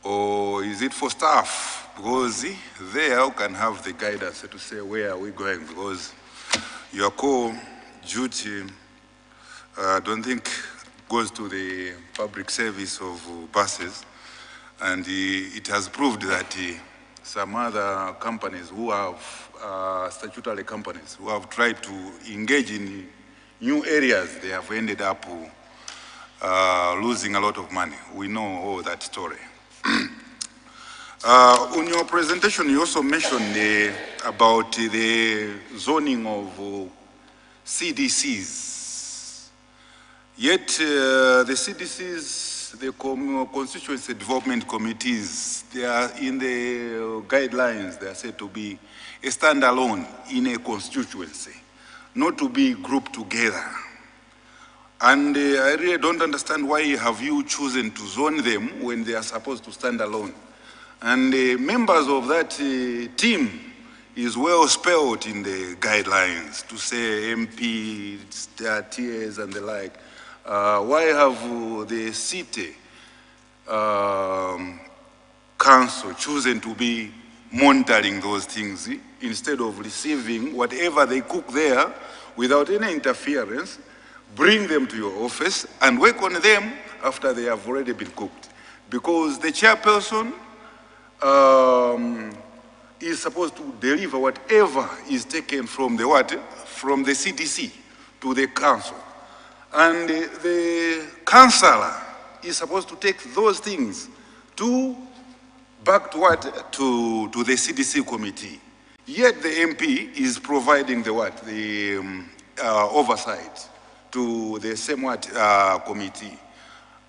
[SPEAKER 3] Or is it for staff? Because there you can have the guidance to say where are we going, because your core duty, I don't think goes to the public service of buses, and it has proved that some other companies who have statutory companies who have tried to engage in new areas, they have ended up losing a lot of money. We know all that story. On your presentation, you also mentioned about the zoning of CDCs. Yet the CDCs, the constituency development committees, they are in the guidelines, they are said to be a standalone in a constituency, not to be grouped together. And I really don't understand why have you chosen to zone them when they are supposed to stand alone. And members of that team is well spelled in the guidelines to say MP, TAs and the like. Why have the city council chosen to be monitoring those things instead of receiving whatever they cook there without any interference, bring them to your office and work on them after they have already been cooked? Because the chairperson is supposed to deliver whatever is taken from the from the CDC to the council. And the councillor is supposed to take those things back to the CDC committee. Yet the MP is providing the oversight to the same committee.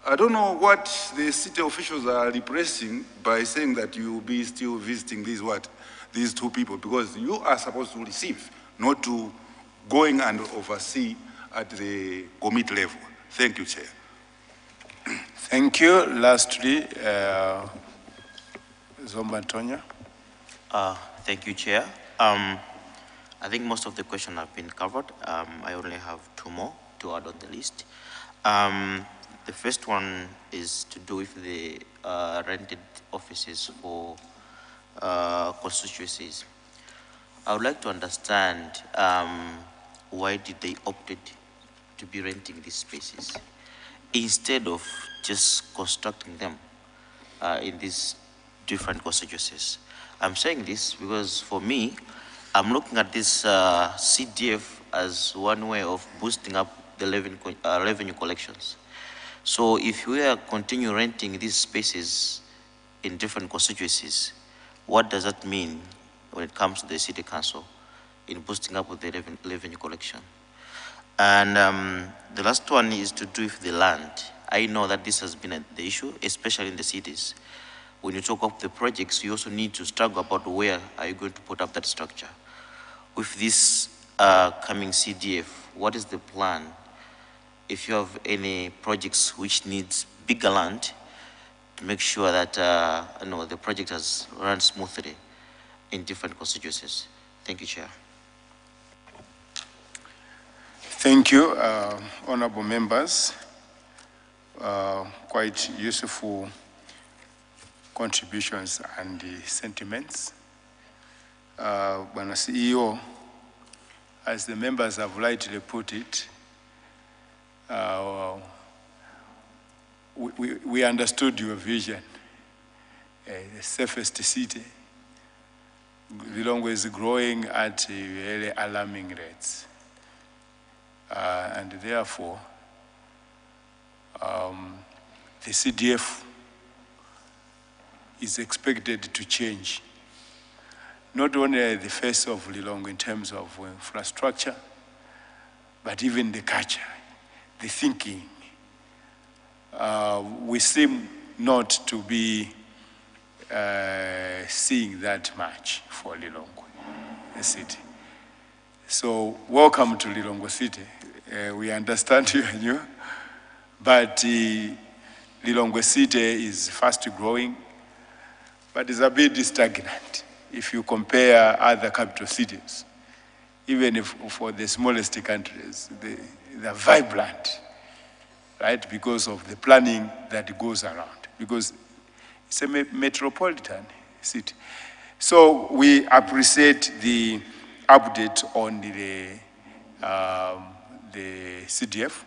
[SPEAKER 3] I don't know what the city officials are repressing by saying that you will be still visiting these two people, because you are supposed to receive, not to going and oversee at the committee level. Thank you, Chair.
[SPEAKER 4] Thank you. Lastly, Zomba Tonya.
[SPEAKER 14] Thank you, Chair. I think most of the questions have been covered. I only have two more to add on the list. The first one is to do with the rented offices for constituencies. I would like to understand why did they opted to be renting these spaces instead of just constructing them in these different constituencies. I'm saying this because for me, I'm looking at this CDF as one way of boosting up the revenue collections. So if we are continue renting these spaces in different constituencies, what does that mean when it comes to the city council in boosting up with the revenue collection? And the last one is to do with the land. I know that this has been the issue, especially in the cities. When you talk of the projects, you also need to struggle about where are you going to put up that structure. With this coming CDF, what is the plan? If you have any projects which needs bigger land, to make sure that the project has run smoothly in different constituencies. Thank you, Chair.
[SPEAKER 4] Thank you, honorable members. Quite useful contributions and sentiments. Bwana CEO, as the members have rightly put it, we understood your vision. The safest city. Lilongwe is growing at very alarming rates. And therefore, the CDF is expected to change. Not only the face of Lilongwe in terms of infrastructure, but even the culture, the thinking. We seem not to be seeing that much for Lilongwe, the city. So welcome to Lilongwe City. We understand you are new, but Lilongwe City is fast growing, but it's a bit stagnant if you compare other capital cities. Even if for the smallest countries, they're vibrant, right? Because of the planning that goes around, because it's a metropolitan city. So we appreciate the update on the CDF,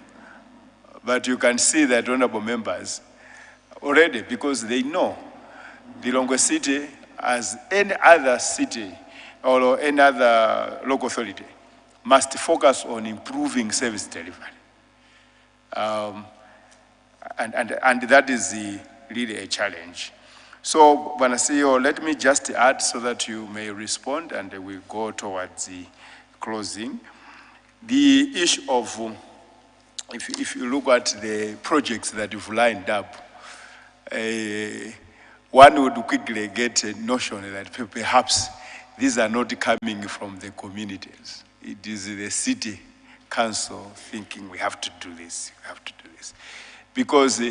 [SPEAKER 4] but you can see that honorable members already, because they know Lilongwe City, as any other city or any other local authority, must focus on improving service delivery. And that is really a challenge. So, Bwana CEO, let me just add so that you may respond and we go towards the closing. The issue of, if you look at the projects that you've lined up, one would quickly get a notion that perhaps these are not coming from the communities. It is the city council thinking we have to do this, we have to do this. Because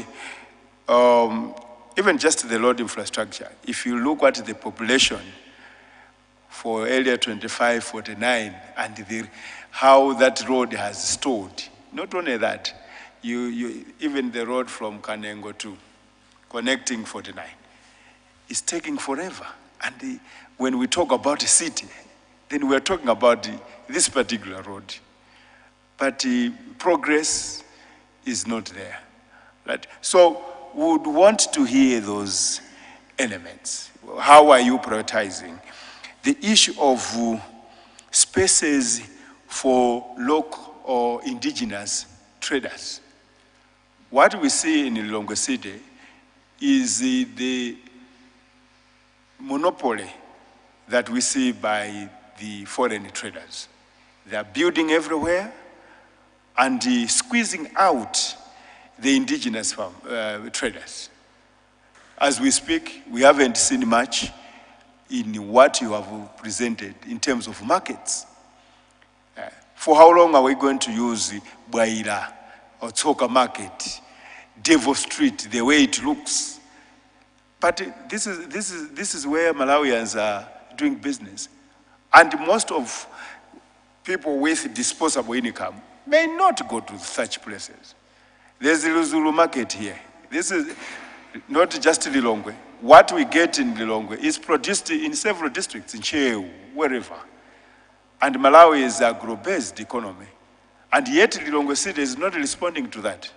[SPEAKER 4] even just the road infrastructure, if you look at the population for area 25, 49, and how that road has stored, not only that, even the road from Kanengo to connecting 49 is taking forever. And when we talk about a city, then we're talking about this particular road. But progress is not there, right? So we would want to hear those elements. How are you prioritizing? The issue of spaces for local or indigenous traders. What we see in Lilongwe City is the monopoly that we see by the foreign traders. They are building everywhere and squeezing out the indigenous traders. As we speak, we haven't seen much in what you have presented in terms of markets. For how long are we going to use Bwaila or Tsoka Market, Devil Street, the way it looks? But this is where Malawians are doing business. And most of people with disposable income may not go to such places. There's the Luzulu market here. This is not just Lilongwe. What we get in Lilongwe is produced in several districts, in Cheu, wherever. And Malawi is a agro-based economy. And yet Lilongwe City is not responding to that.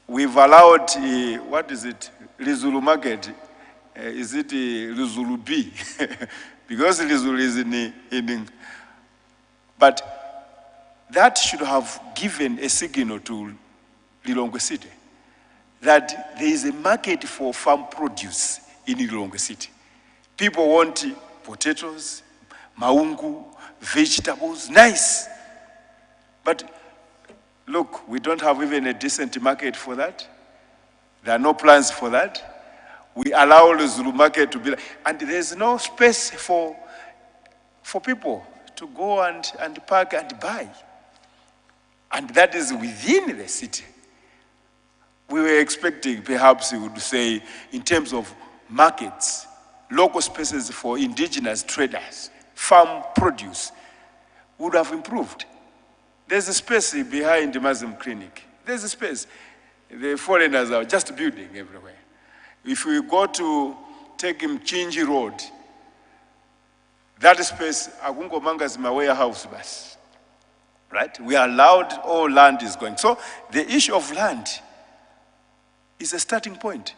[SPEAKER 4] We've allowed, what is it, Luzulu market, is it Luzulu B? Because Luzulu is in, but that should have given a signal to Lilongwe City that there is a market for farm produce in Lilongwe City. People want potatoes, maungu, vegetables, nice. But look, we don't have even a decent market for that. There are no plans for that. We allow the Zulu market to be, and there's no space for people to go and park and buy. And that is within the city. We were expecting, perhaps you would say, in terms of markets, local spaces for indigenous traders, farm produce, would have improved. There's a space behind the Muslim clinic. There's a space. The foreigners are just building everywhere. If we go to take Mchinji Road, that space, Agungo Manga's my warehouse bus. Right? We are allowed, all land is going. So the issue of land is a starting point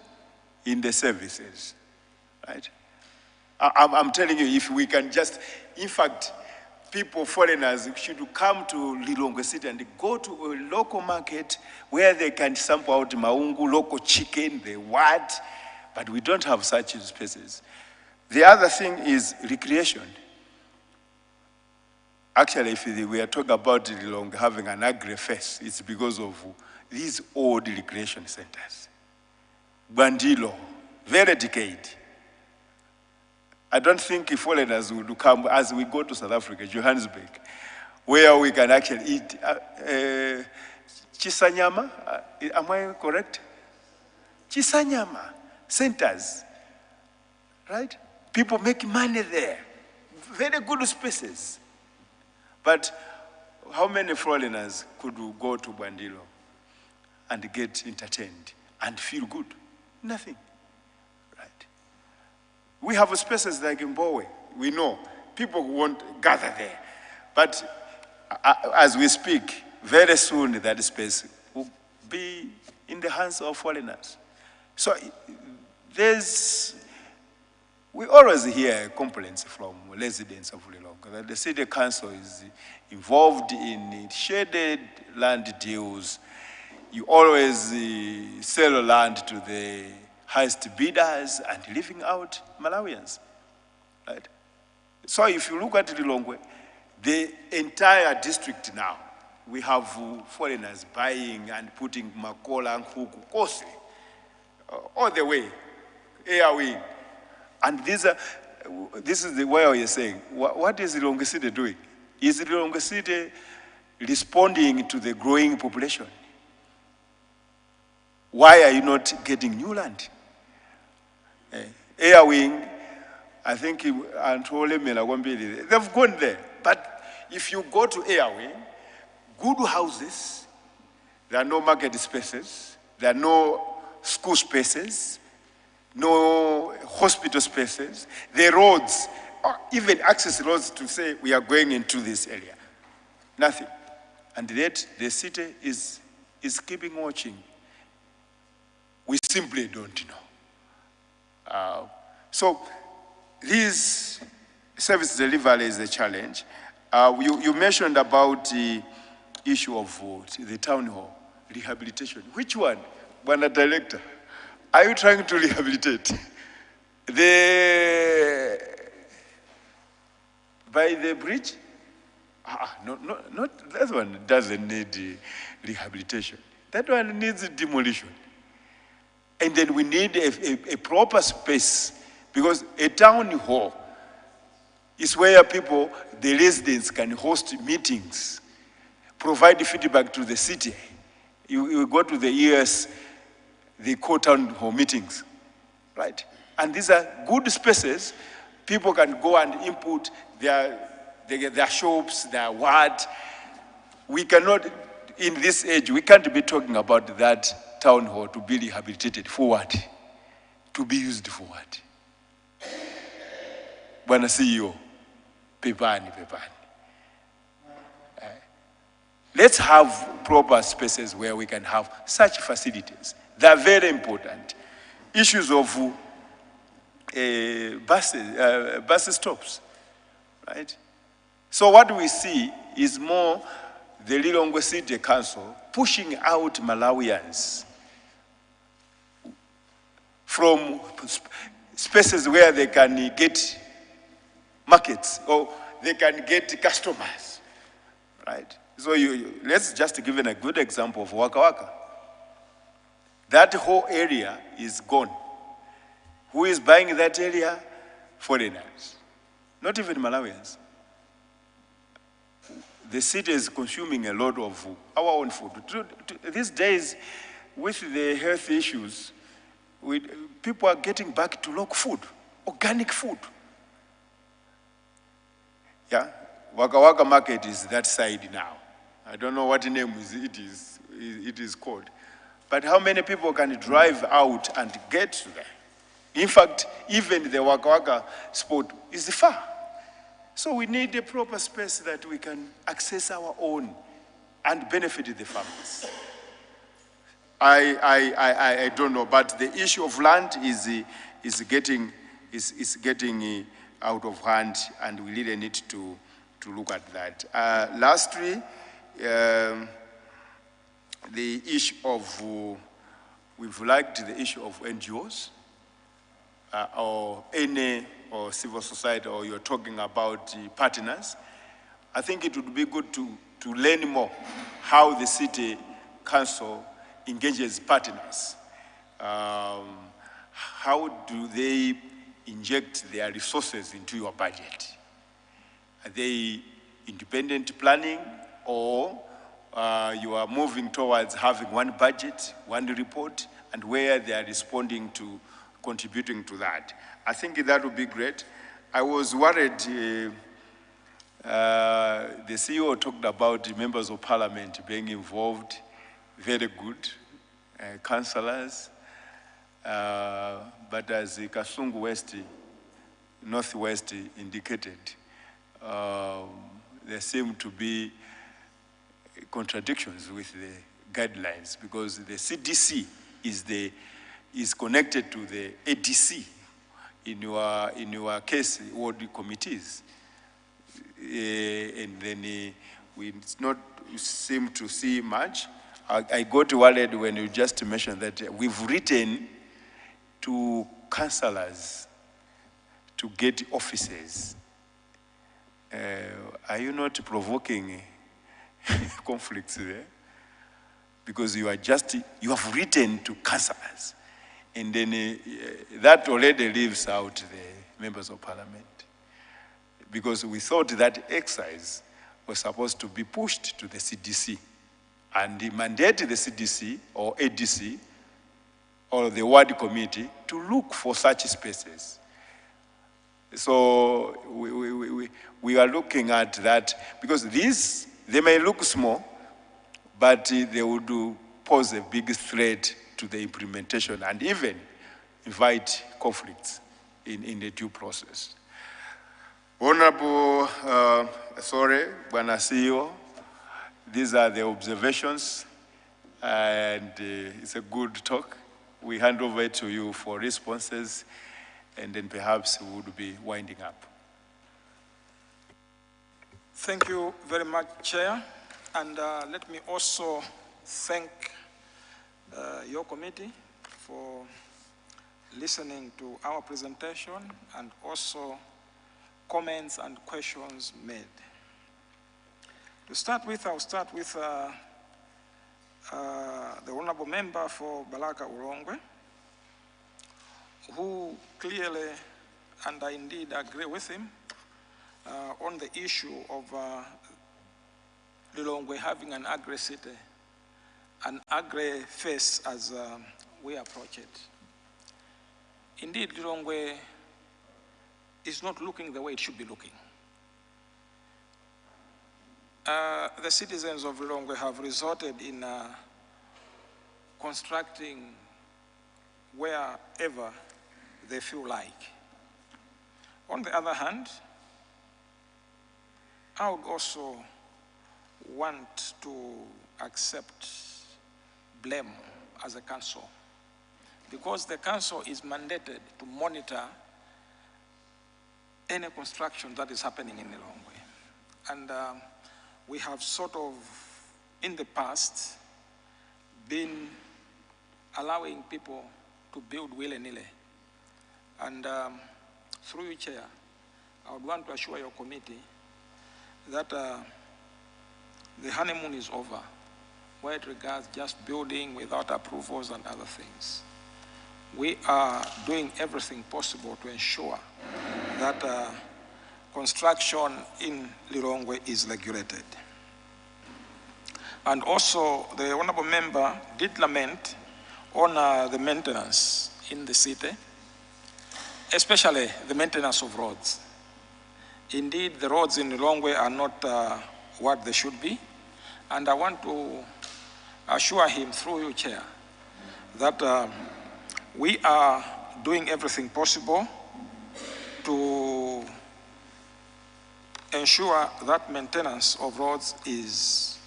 [SPEAKER 4] in the services. Right? I'm telling you, if we can just, in fact, people, foreigners, should come to Lilongwe City and go to a local market where they can sample out maungu, local chicken, the what, but we don't have such spaces. The other thing is recreation. Actually, if we are talking about Lilongwe having an agri-fest, it's because of these old recreation centers. Bandilo, very decayed. I don't think if foreigners would come as we go to South Africa, Johannesburg, where we can actually eat Chisanyama, am I correct? Chisanyama centers, right? People make money there, very good spaces. But how many foreigners could go to Bandilo and get entertained and feel good? Nothing. We have spaces like in Bowe. We know people won't gather there. But as we speak, very soon that space will be in the hands of foreigners. So we always hear complaints from residents of Lilongwe that the city council is involved in shaded land deals. You always sell land to the highest bidders and leaving out Malawians, right? So if you look at Lilongwe, the entire district now, we have foreigners buying and putting makola and huku, costly, all the way, air wing. And this is the way you're saying, what is Lilongwe City doing? Is Lilongwe City responding to the growing population? Why are you not getting new land? Air Wing, I think Antole Melagwambili, they've gone there. But if you go to Air Wing, good houses, there are no market spaces, there are no school spaces, no hospital spaces, the roads, or even access roads to say we are going into this area. Nothing. And yet the city is keeping watching. We simply don't know. So this service delivery is a challenge. You mentioned about the issue of the town hall rehabilitation. Which one, Bwana Director? Are you trying to rehabilitate? By the bridge? No, not that one doesn't need rehabilitation. That one needs demolition. And then we need a proper space, because a town hall is where people, the residents, can host meetings, provide feedback to the city. You go to the ES, they call town hall meetings, right? And these are good spaces. People can go and input their shops, their word. We cannot, in this age, we can't be talking about that town hall to be rehabilitated. For what? To be used for what? Bwana CEO, pepani. Let's have proper spaces where we can have such facilities. They're very important. Issues of bus stops, right? So what we see is more the Lilongwe City Council pushing out Malawians from spaces where they can get markets or they can get customers, right? So let's just give a good example of Waka Waka. That whole area is gone. Who is buying that area? Foreigners, not even Malawians. The city is consuming a lot of our own food. These days, with the health issues, people are getting back to local food, organic food. Yeah, Waka Waka Market is that side now. I don't know what name it is called. But how many people can drive out and get to there? In fact, even the Waka Waka spot is far. So we need a proper space that we can access our own and benefit the farmers. I don't know, but the issue of land is getting out of hand, and we really need to look at that. Lastly, the issue of, we've liked the issue of NGOs or civil society, or you're talking about partners. I think it would be good to learn more how the city council engages partners. How do they inject their resources into your budget? Are they independent planning, or you are moving towards having one budget, one report, and where they are responding to, contributing to that? I think that would be great. I was worried, the CEO talked about the members of parliament being involved, very good, councillors, but as the Kasungu West, Northwest indicated, there seem to be contradictions with the guidelines, because the CDC is connected to the ADC in your case, ward committees, and then we not seem to see much. I got worried when you just mentioned that we've written to councillors to get offices. Are you not provoking conflicts there? Because you have written to councillors, and then that already leaves out the members of parliament. Because we thought that exercise was supposed to be pushed to the CDC. And he mandated the CDC or ADC or the ward committee to look for such spaces. So we are looking at that because these, they may look small, but they would pose a big threat to the implementation and even invite conflicts in the due process. Honorable Bwana CEO, these are the observations, and it's a good talk. We hand over to you for responses, and then perhaps we would be winding up.
[SPEAKER 7] Thank you very much, Chair. And let me also thank your committee for listening to our presentation and also comments and questions made. To start with, I'll start with the Honorable Member for Balaka Lilongwe, who clearly, and I indeed agree with him, on the issue of Lilongwe having an agri-city, an agri-face as we approach it. Indeed, Lilongwe is not looking the way it should be looking. The citizens of Lilongwe have resorted in constructing wherever they feel like. On the other hand, I would also want to accept blame as a council, because the council is mandated to monitor any construction that is happening in Lilongwe. And we have sort of, in the past, been allowing people to build willy-nilly. And through you, Chair, I would want to assure your committee that the honeymoon is over, where it regards just building without approvals and other things. We are doing everything possible to ensure that construction in Lilongwe is regulated. And also, the Honorable Member did lament on the maintenance in the city, especially the maintenance of roads. Indeed, the roads in Lilongwe are not what they should be, and I want to assure him through you, Chair, that we are doing everything possible to ensure that maintenance of roads is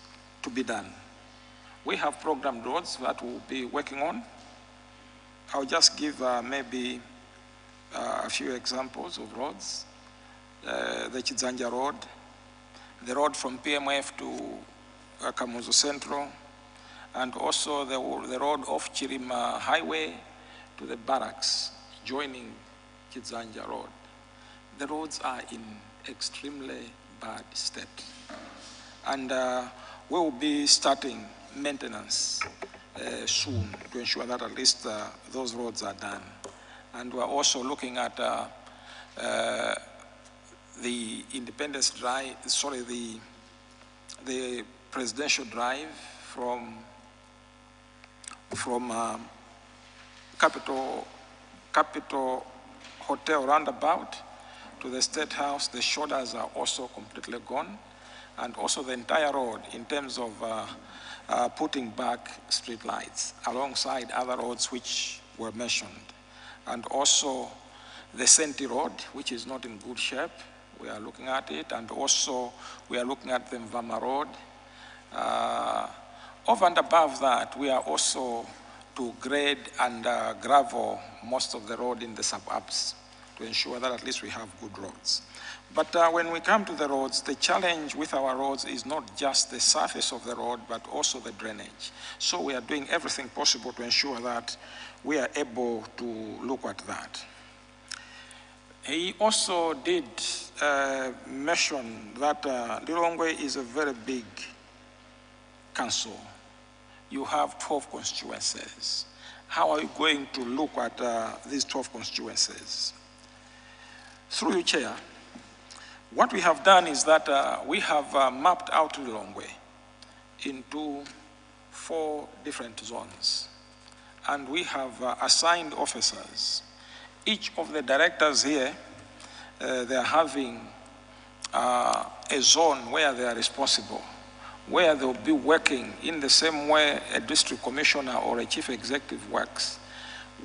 [SPEAKER 7] to be done. We have programmed roads that we'll be working on. I'll just give maybe a few examples of roads. The Chidzanja Road, the road from PMF to Kamuzu Central, and also the road off Chirima Highway to the barracks joining Chidzanja Road. The roads are in extremely bad state. And we will be starting maintenance soon to ensure that at least those roads are done. And we're also looking at the Independence Drive, sorry, the Presidential Drive from Capitol Hotel roundabout to the State House. The shoulders are also completely gone, and also the entire road in terms of putting back street lights alongside other roads which were mentioned. And also the Senti Road, which is not in good shape. We are looking at it, and also we are looking at the Mvama Road. Over and above that, we are also to grade and gravel most of the road in the suburbs to ensure that at least we have good roads. But when we come to the roads, the challenge with our roads is not just the surface of the road, but also the drainage. So we are doing everything possible to ensure that we are able to look at that. He also did mention that Lilongwe is a very big council. You have 12 constituencies. How are you going to look at these 12 constituencies? Through you, Chair, What we have done is that we have mapped out Lilongwe into 4 different zones. And we have assigned officers. Each of the directors here, they are having a zone where they are responsible, where they'll be working in the same way a district commissioner or a chief executive works.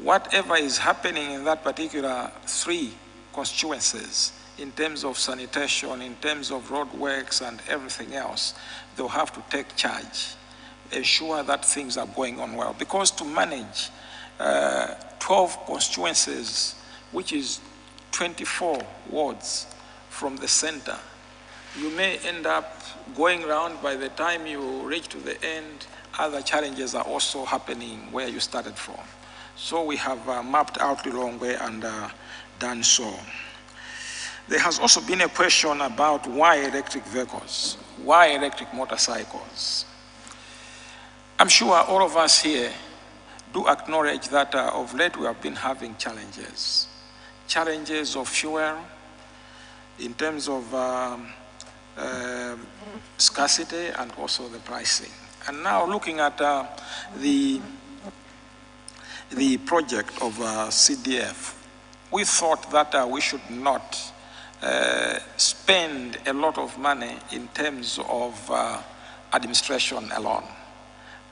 [SPEAKER 7] Whatever is happening in that particular 3 constituencies, in terms of sanitation, in terms of road works and everything else, they'll have to take charge, ensure that things are going on well. Because to manage 12 constituencies, which is 24 wards from the center, you may end up going around. By the time you reach to the end, other challenges are also happening where you started from. So we have mapped out Lilongwe and done so. There has also been a question about why electric vehicles, why electric motorcycles. I'm sure all of us here do acknowledge that of late we have been having challenges. Challenges of fuel, in terms of scarcity and also the pricing. And now looking at the project of CDF, we thought that we should not spend a lot of money in terms of administration alone.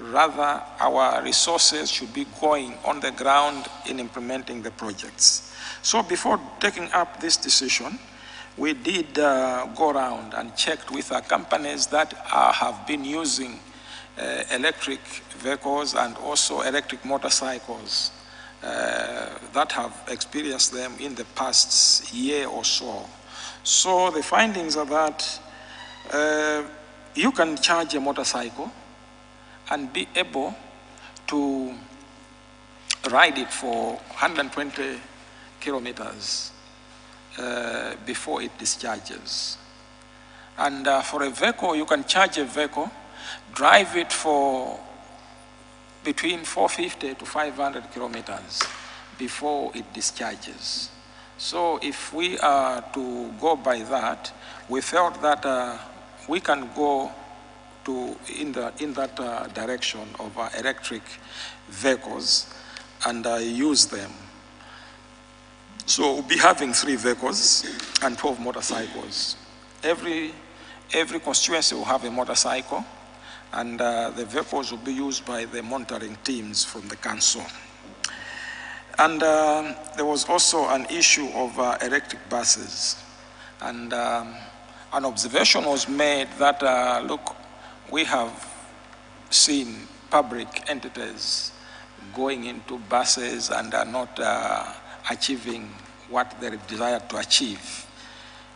[SPEAKER 7] Rather, our resources should be going on the ground in implementing the projects. So before taking up this decision, we did go around and checked with companies that have been using electric vehicles and also electric motorcycles that have experienced them in the past year or so. So the findings are that you can charge a motorcycle and be able to ride it for 120 kilometers before it discharges. And for a vehicle, you can charge a vehicle, drive it for between 450 to 500 kilometers before it discharges. So if we are to go by that, we felt that we can go in that direction of electric vehicles and use them. So we'll be having 3 vehicles and 12 motorcycles. Every constituency will have a motorcycle, and the vehicles will be used by the monitoring teams from the council. And there was also an issue of electric buses. And an observation was made that, look, we have seen public entities going into buses and are not achieving what they desire to achieve.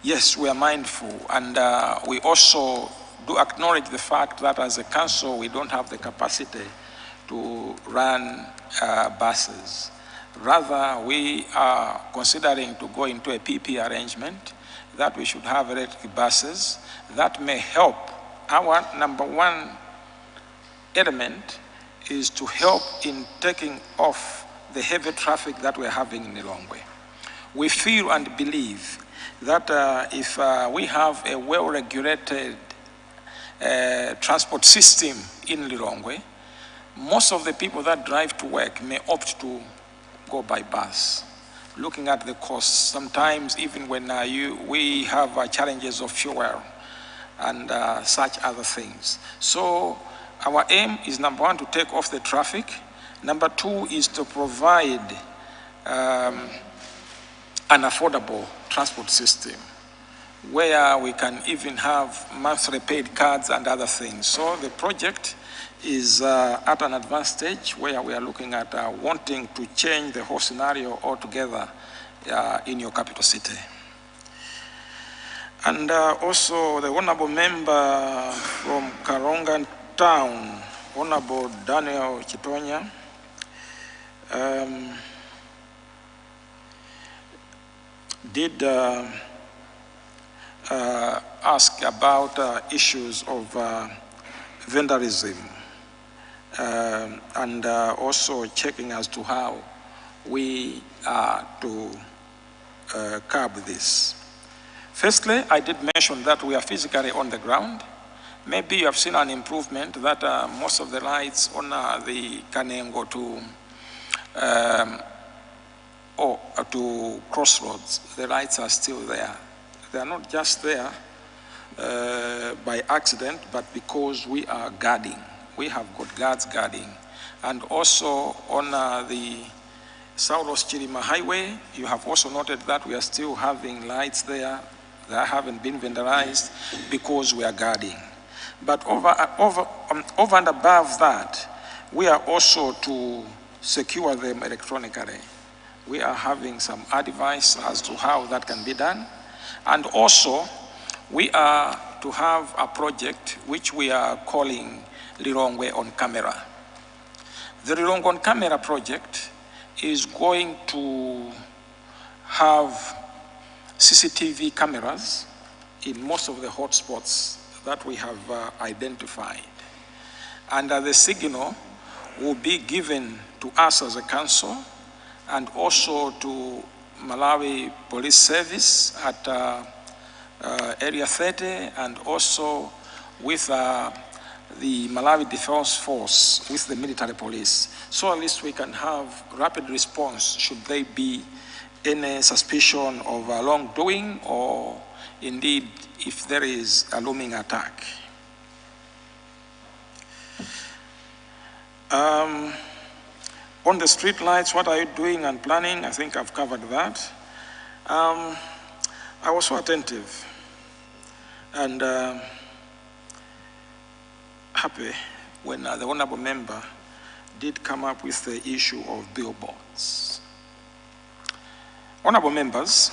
[SPEAKER 7] Yes, we are mindful, and we also do acknowledge the fact that as a council, we don't have the capacity to run buses. Rather, we are considering to go into a PP arrangement that we should have electric buses that may help. Our #1 element is to help in taking off the heavy traffic that we're having in Lilongwe. We feel and believe that if we have a well-regulated transport system in Lilongwe, most of the people that drive to work may opt to go by bus. Looking at the costs, sometimes even when we have challenges of fuel and such other things. So our aim is #1 to take off the traffic. #2 is to provide an affordable transport system where we can even have monthly paid cards and other things. So the project is at an advanced stage where we are looking at wanting to change the whole scenario altogether in your capital city. And also the honorable member from Karonga Town, Honorable Daniel Chitonya, did ask about issues of vandalism and also checking as to how we are to curb this. Firstly, I did mention that we are physically on the ground. Maybe you have seen an improvement that most of the lights on the Kanengo to Crossroads, the lights are still there. They are not just there by accident, but because we are guarding. We have got guards guarding. And also on the Saulos Chirima Highway, you have also noted that we are still having lights there that haven't been vandalized because we are guarding. But over and above that, we are also to secure them electronically. We are having some advice as to how that can be done. And also, we are to have a project which we are calling Lilongwe on Camera. The Lilongwe on Camera project is going to have CCTV cameras in most of the hotspots that we have identified. And the signal will be given to us as a council and also to Malawi Police Service at Area 30 and also with the Malawi Defense Force with the military police. So at least we can have rapid response should there be any suspicion of wrongdoing or indeed if there is a looming attack. On the street lights, what are you doing and planning? I think I've covered that. I was so attentive and happy when the honorable member did come up with the issue of billboards. Honorable members,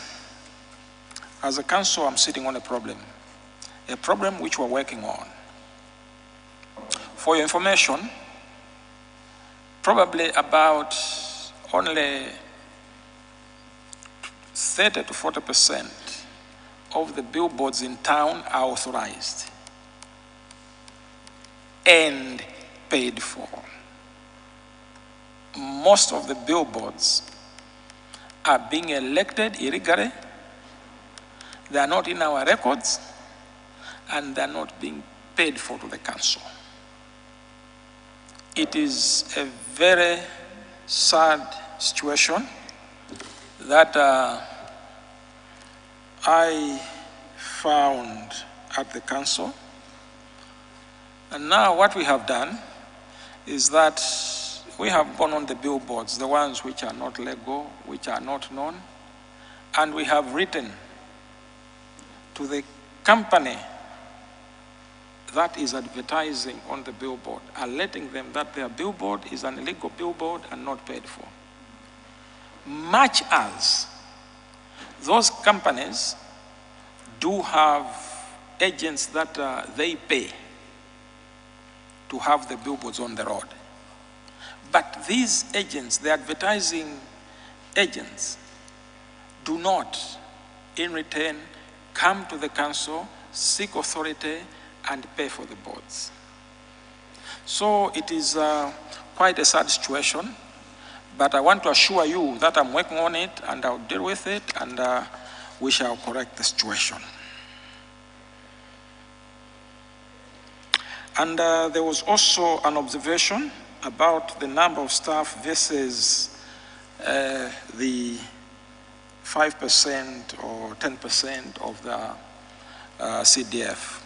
[SPEAKER 7] as a council, I'm sitting on a problem which we're working on. For your information, probably about only 30 to 40% of the billboards in town are authorized and paid for. Most of the billboards are being elected illegally. They are not in our records and they are not being paid for to the council. It is a very sad situation that I found at the council. And now what we have done is that we have gone on the billboards, the ones which are not legal, which are not known, and we have written to the company that is advertising on the billboard, alerting them that their billboard is an illegal billboard and not paid for. Much as those companies do have agents that they pay to have the billboards on the road. But these agents, the advertising agents, do not, in return, come to the council, seek authority, and pay for the boards. So it is quite a sad situation, but I want to assure you that I'm working on it and I'll deal with it and we shall correct the situation. And there was also an observation about the number of staff versus the 5% or 10% of the CDF.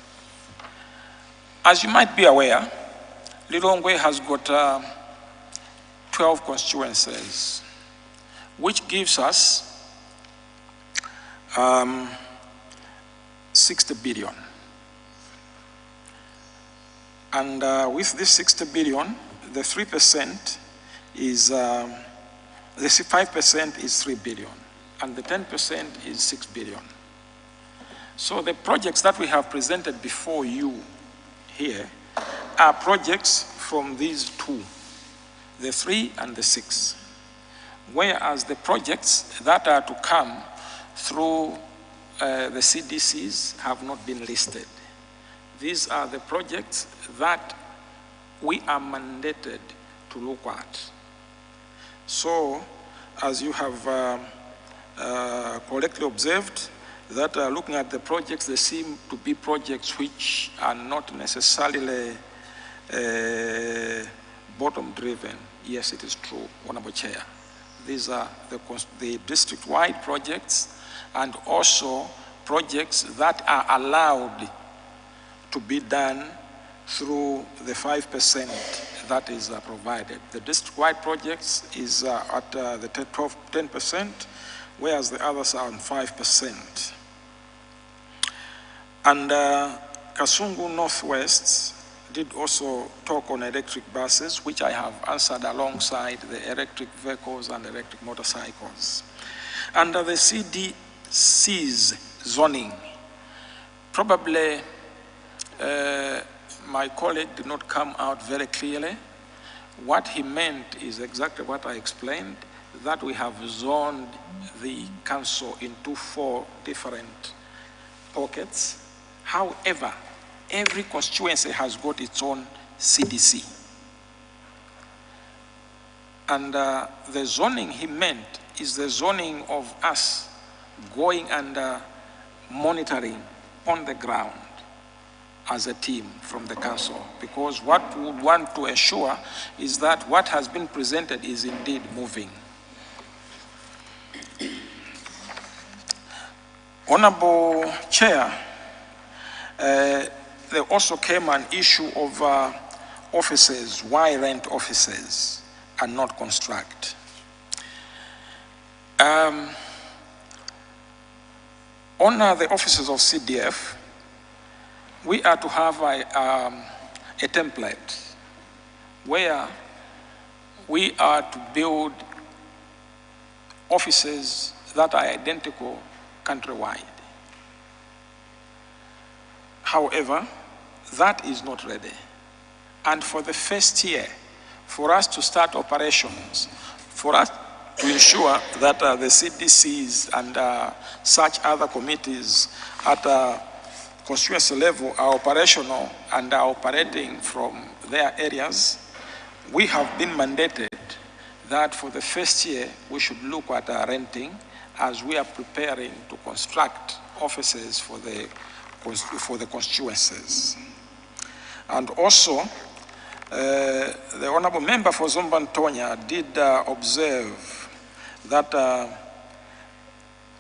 [SPEAKER 7] As you might be aware, Lilongwe has got 12 constituencies, which gives us 60 billion. And with this 60 billion, the 3% is, the 5% is 3 billion, and the 10% is 6 billion. So the projects that we have presented before you here are projects from these two, the 3 and the 6. Whereas the projects that are to come through the CDCs have not been listed. These are the projects that we are mandated to look at. So, as you have correctly observed, that looking at the projects, they seem to be projects which are not necessarily bottom-driven. Yes, it is true, Honorable Chair. These are the district-wide projects and also projects that are allowed to be done through the 5% that is provided. The district-wide projects is at the 10%, whereas the others are on 5%. And Kasungu Northwest did also talk on electric buses, which I have answered alongside the electric vehicles and electric motorcycles. Under the CDC's zoning, probably my colleague did not come out very clearly. What he meant is exactly what I explained, that we have zoned the council into 4 different pockets. However, every constituency has got its own CDC. And the zoning he meant is the zoning of us going and monitoring on the ground as a team from the council. Because what we would want to ensure is that what has been presented is indeed moving. Honorable Chair, there also came an issue of offices. Why rent offices and not construct? On the offices of CDF, we are to have a template where we are to build offices that are identical countrywide. However, that is not ready. And for the first year, for us to start operations, for us to ensure that the CDCs and such other committees at constituency level are operational and are operating from their areas, we have been mandated that for the first year, we should look at renting as we are preparing to construct offices for the constituencies. And also, the Honourable Member for Zombantonya did observe that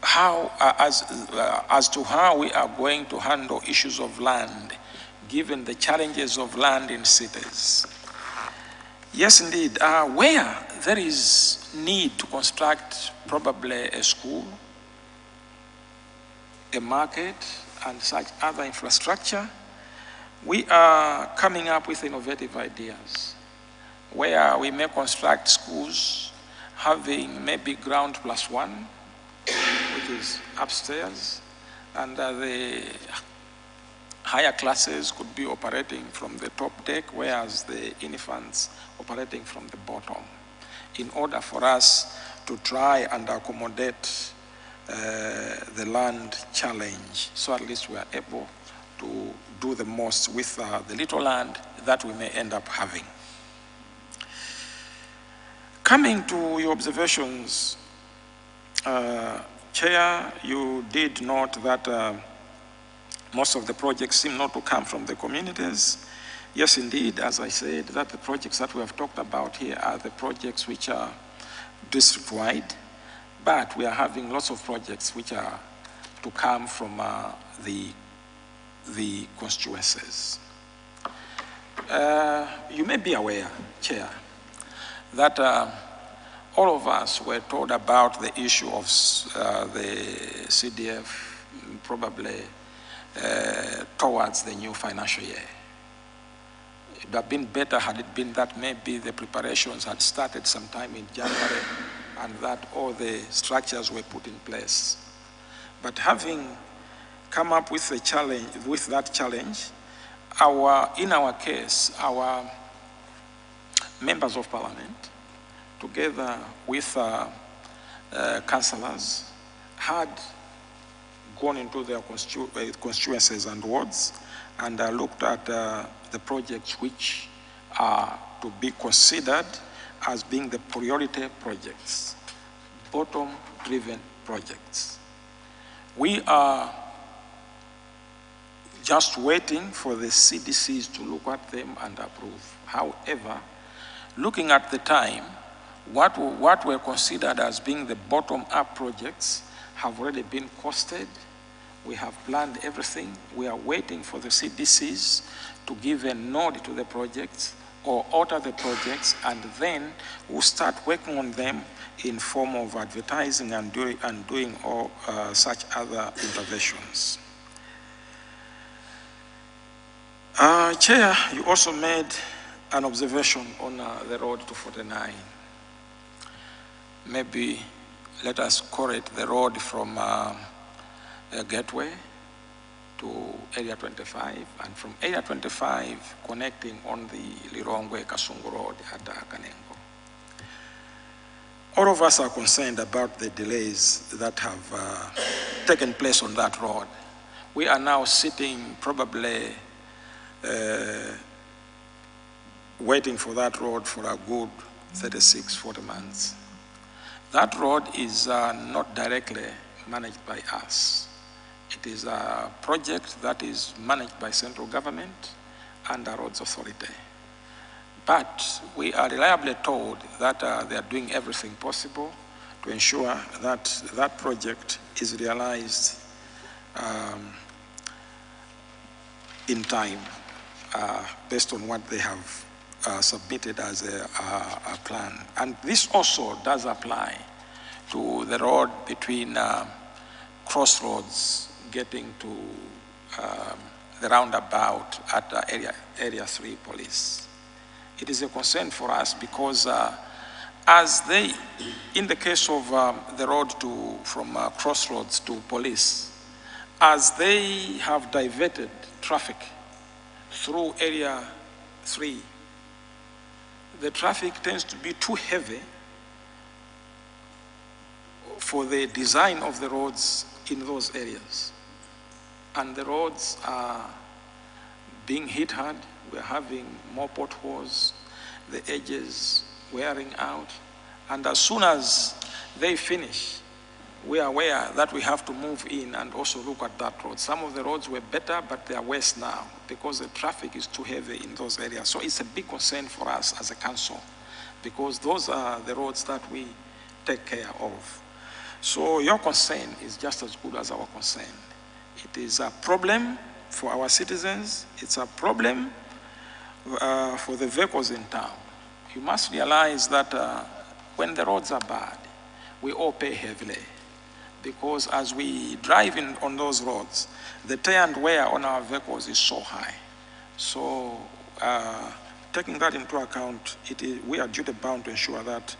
[SPEAKER 7] as to how we are going to handle issues of land, given the challenges of land in cities. Yes, indeed, where there is need to construct probably a school, a market, and such other infrastructure, we are coming up with innovative ideas where we may construct schools having maybe ground plus 1, which is upstairs, and the higher classes could be operating from the top deck, whereas the infants operating from the bottom, in order for us to try and accommodate the land challenge, so at least we are able to do the most with the little land that we may end up having. Coming to your observations, Chair, you did note that most of the projects seem not to come from the communities. Yes, indeed, as I said, that the projects that we have talked about here are the projects which are district-wide, but we are having lots of projects which are to come from the constituencies. You may be aware, Chair, that all of us were told about the issue of the CDF probably towards the new financial year. It would have been better had it been that maybe the preparations had started sometime in January and that all the structures were put in place. But having come up with a challenge, with that challenge, in our case, our members of parliament, together with councillors, had gone into their constituencies and wards and looked at the projects which are to be considered as being the priority projects, bottom-driven projects. We are just waiting for the CDCs to look at them and approve. However, looking at the time, what were considered as being the bottom-up projects have already been costed. We have planned everything. We are waiting for the CDCs to give a nod to the projects or alter the projects, and then we'll start working on them in form of advertising and doing all such other interventions. Chair, you also made an observation on the road to 49. Maybe let us call it the road from Gateway to Area 25, and from Area 25 connecting on the Lilongwe Kasungu Road at Kanengo. All of us are concerned about the delays that have taken place on that road. We are now sitting probably waiting for that road for a good 36, 40 months. That road is not directly managed by us. It is a project that is managed by central government and the Roads Authority. But we are reliably told that they are doing everything possible to ensure that that project is realized in time, based on what they have submitted as a plan. And this also does apply to the road between Crossroads getting to the roundabout at Area 3 Police. It is a concern for us because as they, in the case of the road from Crossroads to Police, as they have diverted traffic through Area 3, the traffic tends to be too heavy for the design of the roads in those areas. And the roads are being hit hard. We're having more potholes, the edges wearing out. And as soon as they finish, we are aware that we have to move in and also look at that road. Some of the roads were better, but they are worse now because the traffic is too heavy in those areas. So it's a big concern for us as a council because those are the roads that we take care of. So your concern is just as good as our concern. It is a problem for our citizens. It's a problem for the vehicles in town. You must realize that when the roads are bad, we all pay heavily. Because as we drive on those roads, the tear and wear on our vehicles is so high. So taking that into account, we are duty bound to ensure that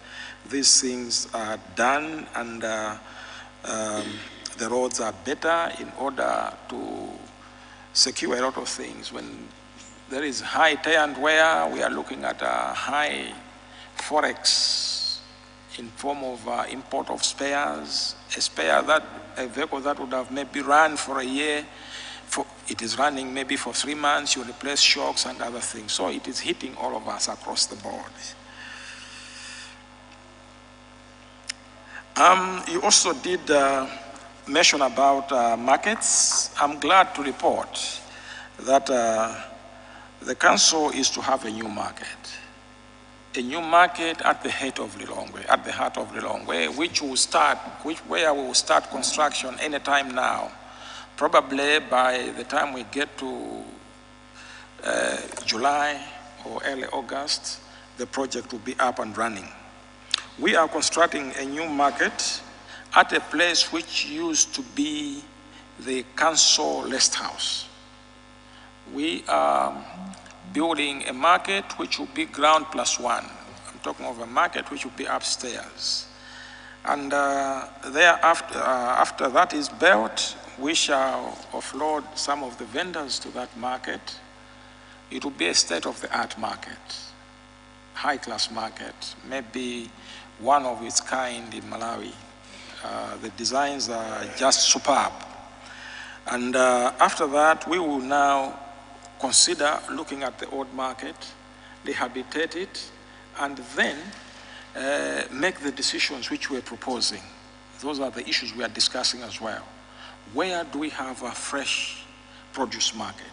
[SPEAKER 7] these things are done and the roads are better in order to secure a lot of things. When there is high tear and wear, we are looking at a high forex in form of import of spares, a vehicle that would have maybe run for a year, it is running maybe for 3 months, you replace shocks and other things. So it is hitting all of us across the board. You also did mention about markets. I'm glad to report that the council is to have a new market. A new market at the heart of Lilongwe, where we will start construction anytime now. Probably by the time we get to July or early August, the project will be up and running. We are constructing a new market at a place which used to be the council rest house. We are building a market which will be ground plus one. I'm talking of a market which will be upstairs. And thereafter, after that is built, we shall offload some of the vendors to that market. It will be a state-of-the-art market, high-class market, maybe one of its kind in Malawi. The designs are just superb. And after that, we will now consider looking at the old market, rehabilitate it, and then make the decisions which we're proposing. Those are the issues we are discussing as well. where do we have a fresh produce market?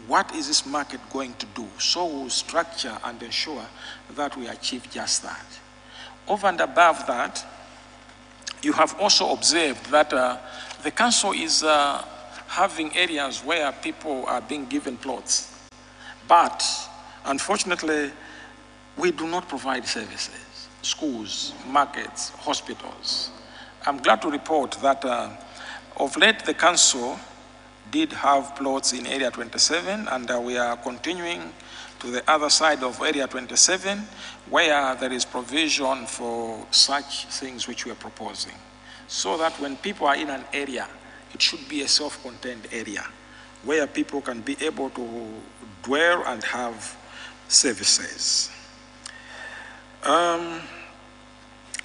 [SPEAKER 7] What is this market going to do? So we'll structure and ensure that we achieve just that. Over and above that, you have also observed that the council is having areas where people are being given plots. But unfortunately, we do not provide services, schools, markets, hospitals. I'm glad to report that of late the council did have plots in Area 27, and we are continuing to the other side of Area 27, where there is provision for such things which we are proposing. So that when people are in an area, it should be a self-contained area where people can be able to dwell and have services.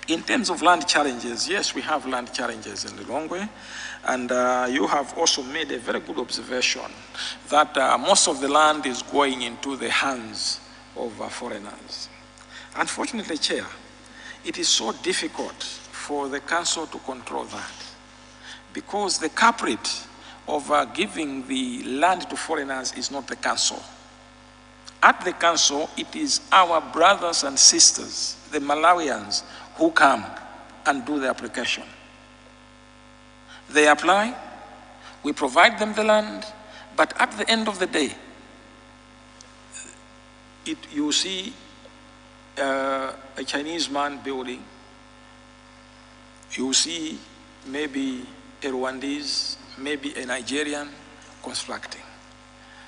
[SPEAKER 7] In terms of land challenges, yes, we have land challenges in Lilongwe, and you have also made a very good observation that most of the land is going into the hands of foreigners. Unfortunately, Chair, it is so difficult for the council to control that, because the culprit of giving the land to foreigners is not the council. At the council, it is our brothers and sisters, the Malawians, who come and do the application. They apply, we provide them the land, but at the end of the day, you see a Chinese man building, you see maybe a Rwandese, maybe a Nigerian constructing.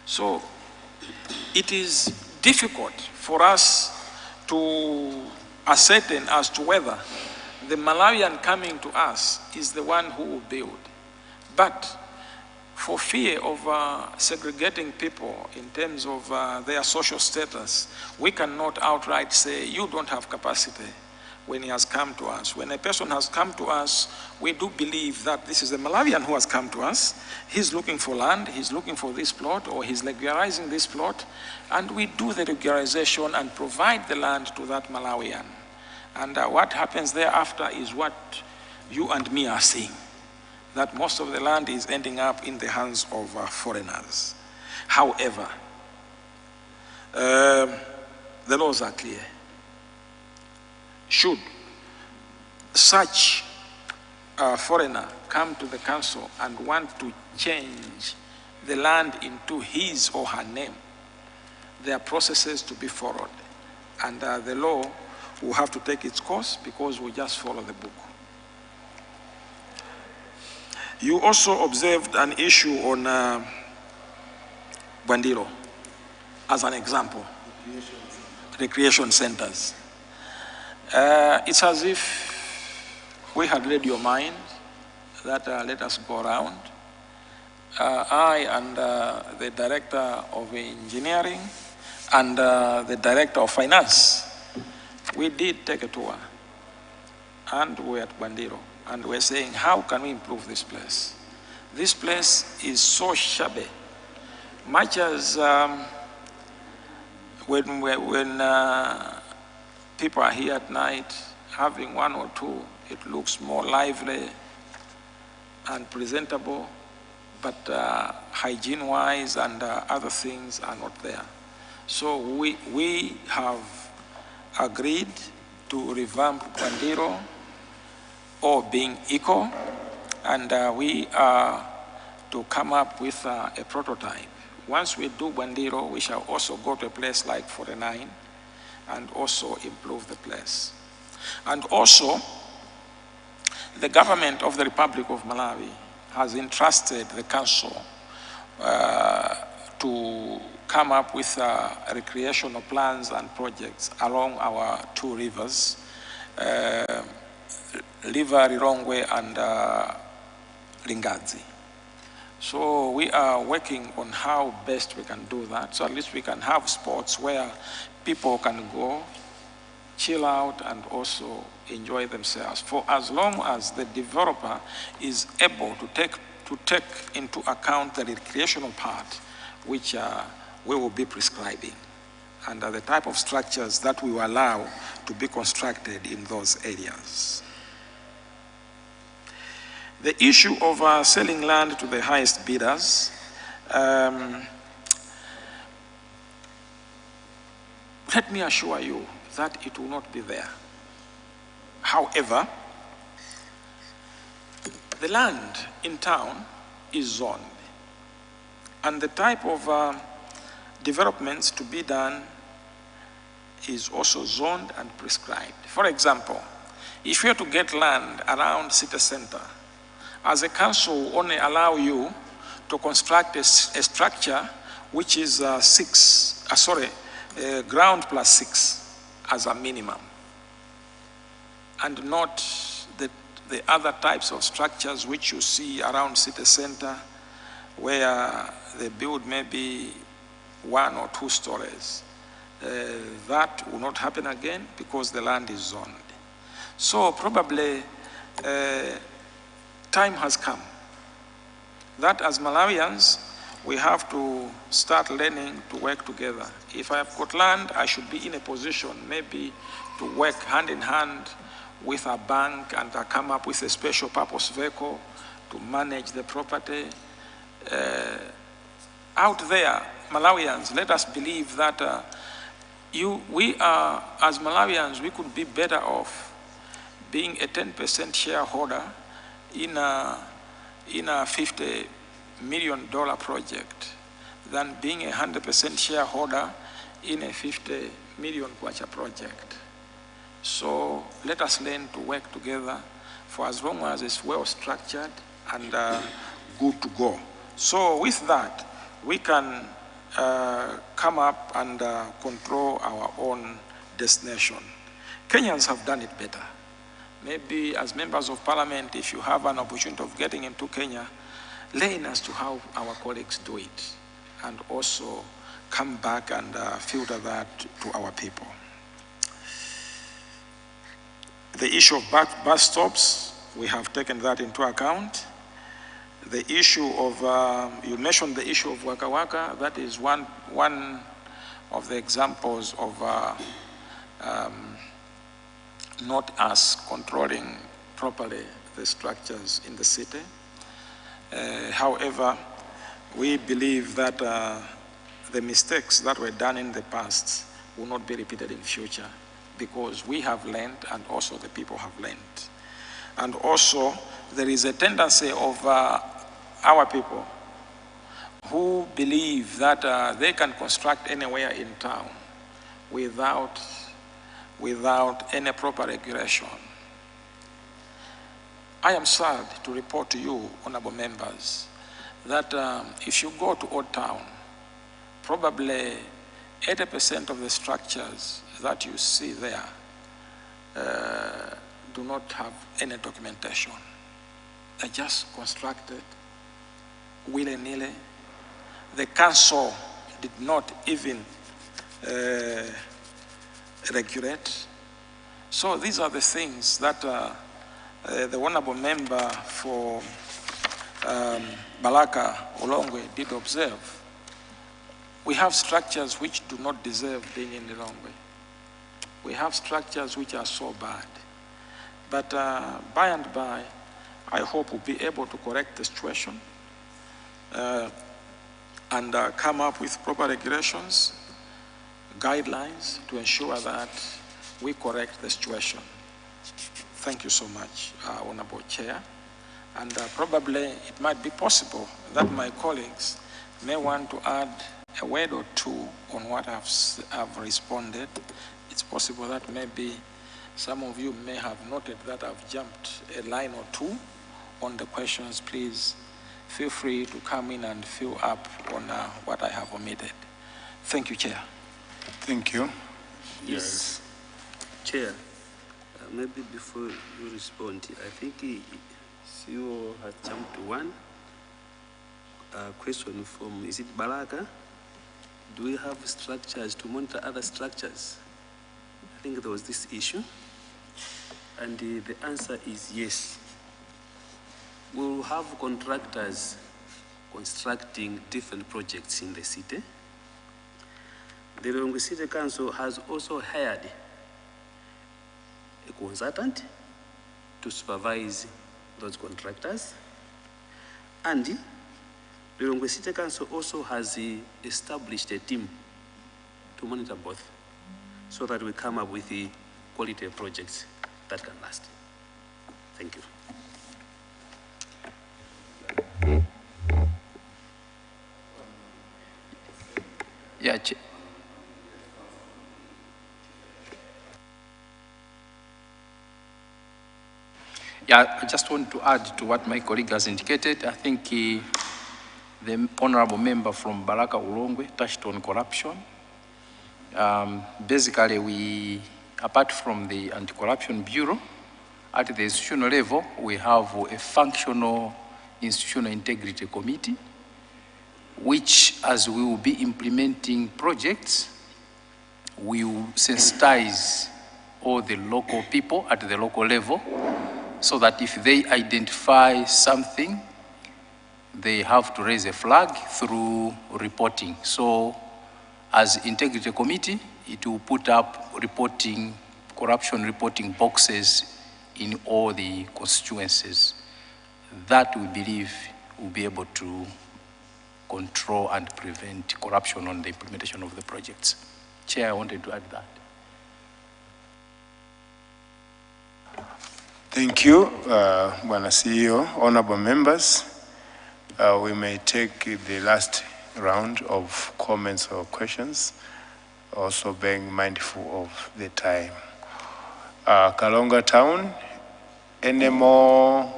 [SPEAKER 7] So it is difficult for us to ascertain as to whether the Malawian coming to us is the one who will build. But for fear of segregating people in terms of their social status, we cannot outright say, you don't have capacity when he has come to us. When a person has come to us, we do believe that this is the Malawian who has come to us. He's looking for land, he's looking for this plot, or he's regularizing this plot, and we do the regularization and provide the land to that Malawian. And what happens thereafter is what you and me are seeing, that most of the land is ending up in the hands of foreigners. However, the laws are clear. Should such a foreigner come to the council and want to change the land into his or her name, there are processes to be followed. And the law will have to take its course, because we just follow the book. You also observed an issue on Bandiro as an example, recreation centers. It's as if we had read your mind that let us go around. I and the Director of Engineering and the Director of Finance, we did take a tour, and we're at Bandiro, and we're saying, how can we improve this place? This place is so shabby. Much as when people are here at night, having one or two, it looks more lively and presentable, but hygiene-wise and other things are not there. So we have agreed to revamp Bandiro, or being eco, and we are to come up with a prototype. Once we do Bandiro, we shall also go to a place like 49 and also improve the place. And also, the government of the Republic of Malawi has entrusted the council to come up with recreational plans and projects along our two rivers, Lilongwe and Lingadzi. So we are working on how best we can do that, so at least we can have spots where people can go, chill out, and also enjoy themselves, for as long as the developer is able to take into account the recreational part, which we will be prescribing, and the type of structures that we will allow to be constructed in those areas. The issue of selling land to the highest bidders, let me assure you that it will not be there. However, the land in town is zoned, and the type of developments to be done is also zoned and prescribed. For example, if you are to get land around city center, as a council will only allow you to construct a structure which is ground plus 6 as a minimum, and not the other types of structures which you see around city center where they build maybe 1 or 2 stories. That will not happen again because the land is zoned. So probably time has come that as Malawians, we have to start learning to work together. If I have got land, I should be in a position maybe to work hand in hand with a bank and come up with a special purpose vehicle to manage the property. Out there, Malawians, let us believe that we are, as Malawians, we could be better off being a 10% shareholder in a $50 million project than being a 100% shareholder in a 50 million kwacha project. So let us learn to work together for as long as it's well structured and good to go. So with that, we can come up and control our own destination. Kenyans have done it better. Maybe as members of parliament, if you have an opportunity of getting into Kenya, learn as to how our colleagues do it, and also come back and filter that to our people. The issue of bus stops, we have taken that into account. The issue of, you mentioned the issue of Waka Waka, that is one of the examples of not us controlling properly the structures in the city. However, we believe that the mistakes that were done in the past will not be repeated in future, because we have learned and also the people have learned. And also, there is a tendency of our people who believe that they can construct anywhere in town without any proper regulation. I am sad to report to you, honorable members, that if you go to Old Town, probably 80% of the structures that you see there do not have any documentation. They're just constructed willy-nilly. The council did not even regulate. So these are the things that the honorable member for Balaka, Lilongwe, did observe. We have structures which do not deserve being in Lilongwe. We have structures which are so bad. But by and by, I hope we'll be able to correct the situation and come up with proper regulations, guidelines to ensure that we correct the situation. Thank you so much, Honorable Chair. And probably it might be possible that my colleagues may want to add a word or two on what I've responded. It's possible that maybe some of you may have noted that I've jumped a line or two on the questions. Please feel free to come in and fill up on what I have omitted. Thank you, Chair.
[SPEAKER 4] Thank you.
[SPEAKER 9] Yes. Chair, maybe before you respond, I think CEO has jumped to one question from, is it Balaka? Do we have structures to monitor other structures? I think there was this issue. And the answer is yes. We will have contractors constructing different projects in the city. The Lilongwe City Council has also hired a consultant to supervise those contractors. And Lilongwe City Council also has established a team to monitor both, so that we come up with the quality projects that can last. Thank you.
[SPEAKER 5] Yeah, I just want to add to what my colleague has indicated. I think the honorable member from Baraka Lilongwe touched on corruption. Basically, we, apart from the Anti-Corruption Bureau, at the institutional level, we have a functional institutional integrity committee, which, as we will be implementing projects, we will sensitize all the local people at the local level, so that if they identify something, they have to raise a flag through reporting. So as integrity committee, it will put up corruption reporting boxes in all the constituencies. That we believe will be able to control and prevent corruption on the implementation of the projects. Chair, I wanted to add that.
[SPEAKER 4] Thank you, Bwana CEO, honorable members. We may take the last round of comments or questions, also being mindful of the time. Kalonga Town, any more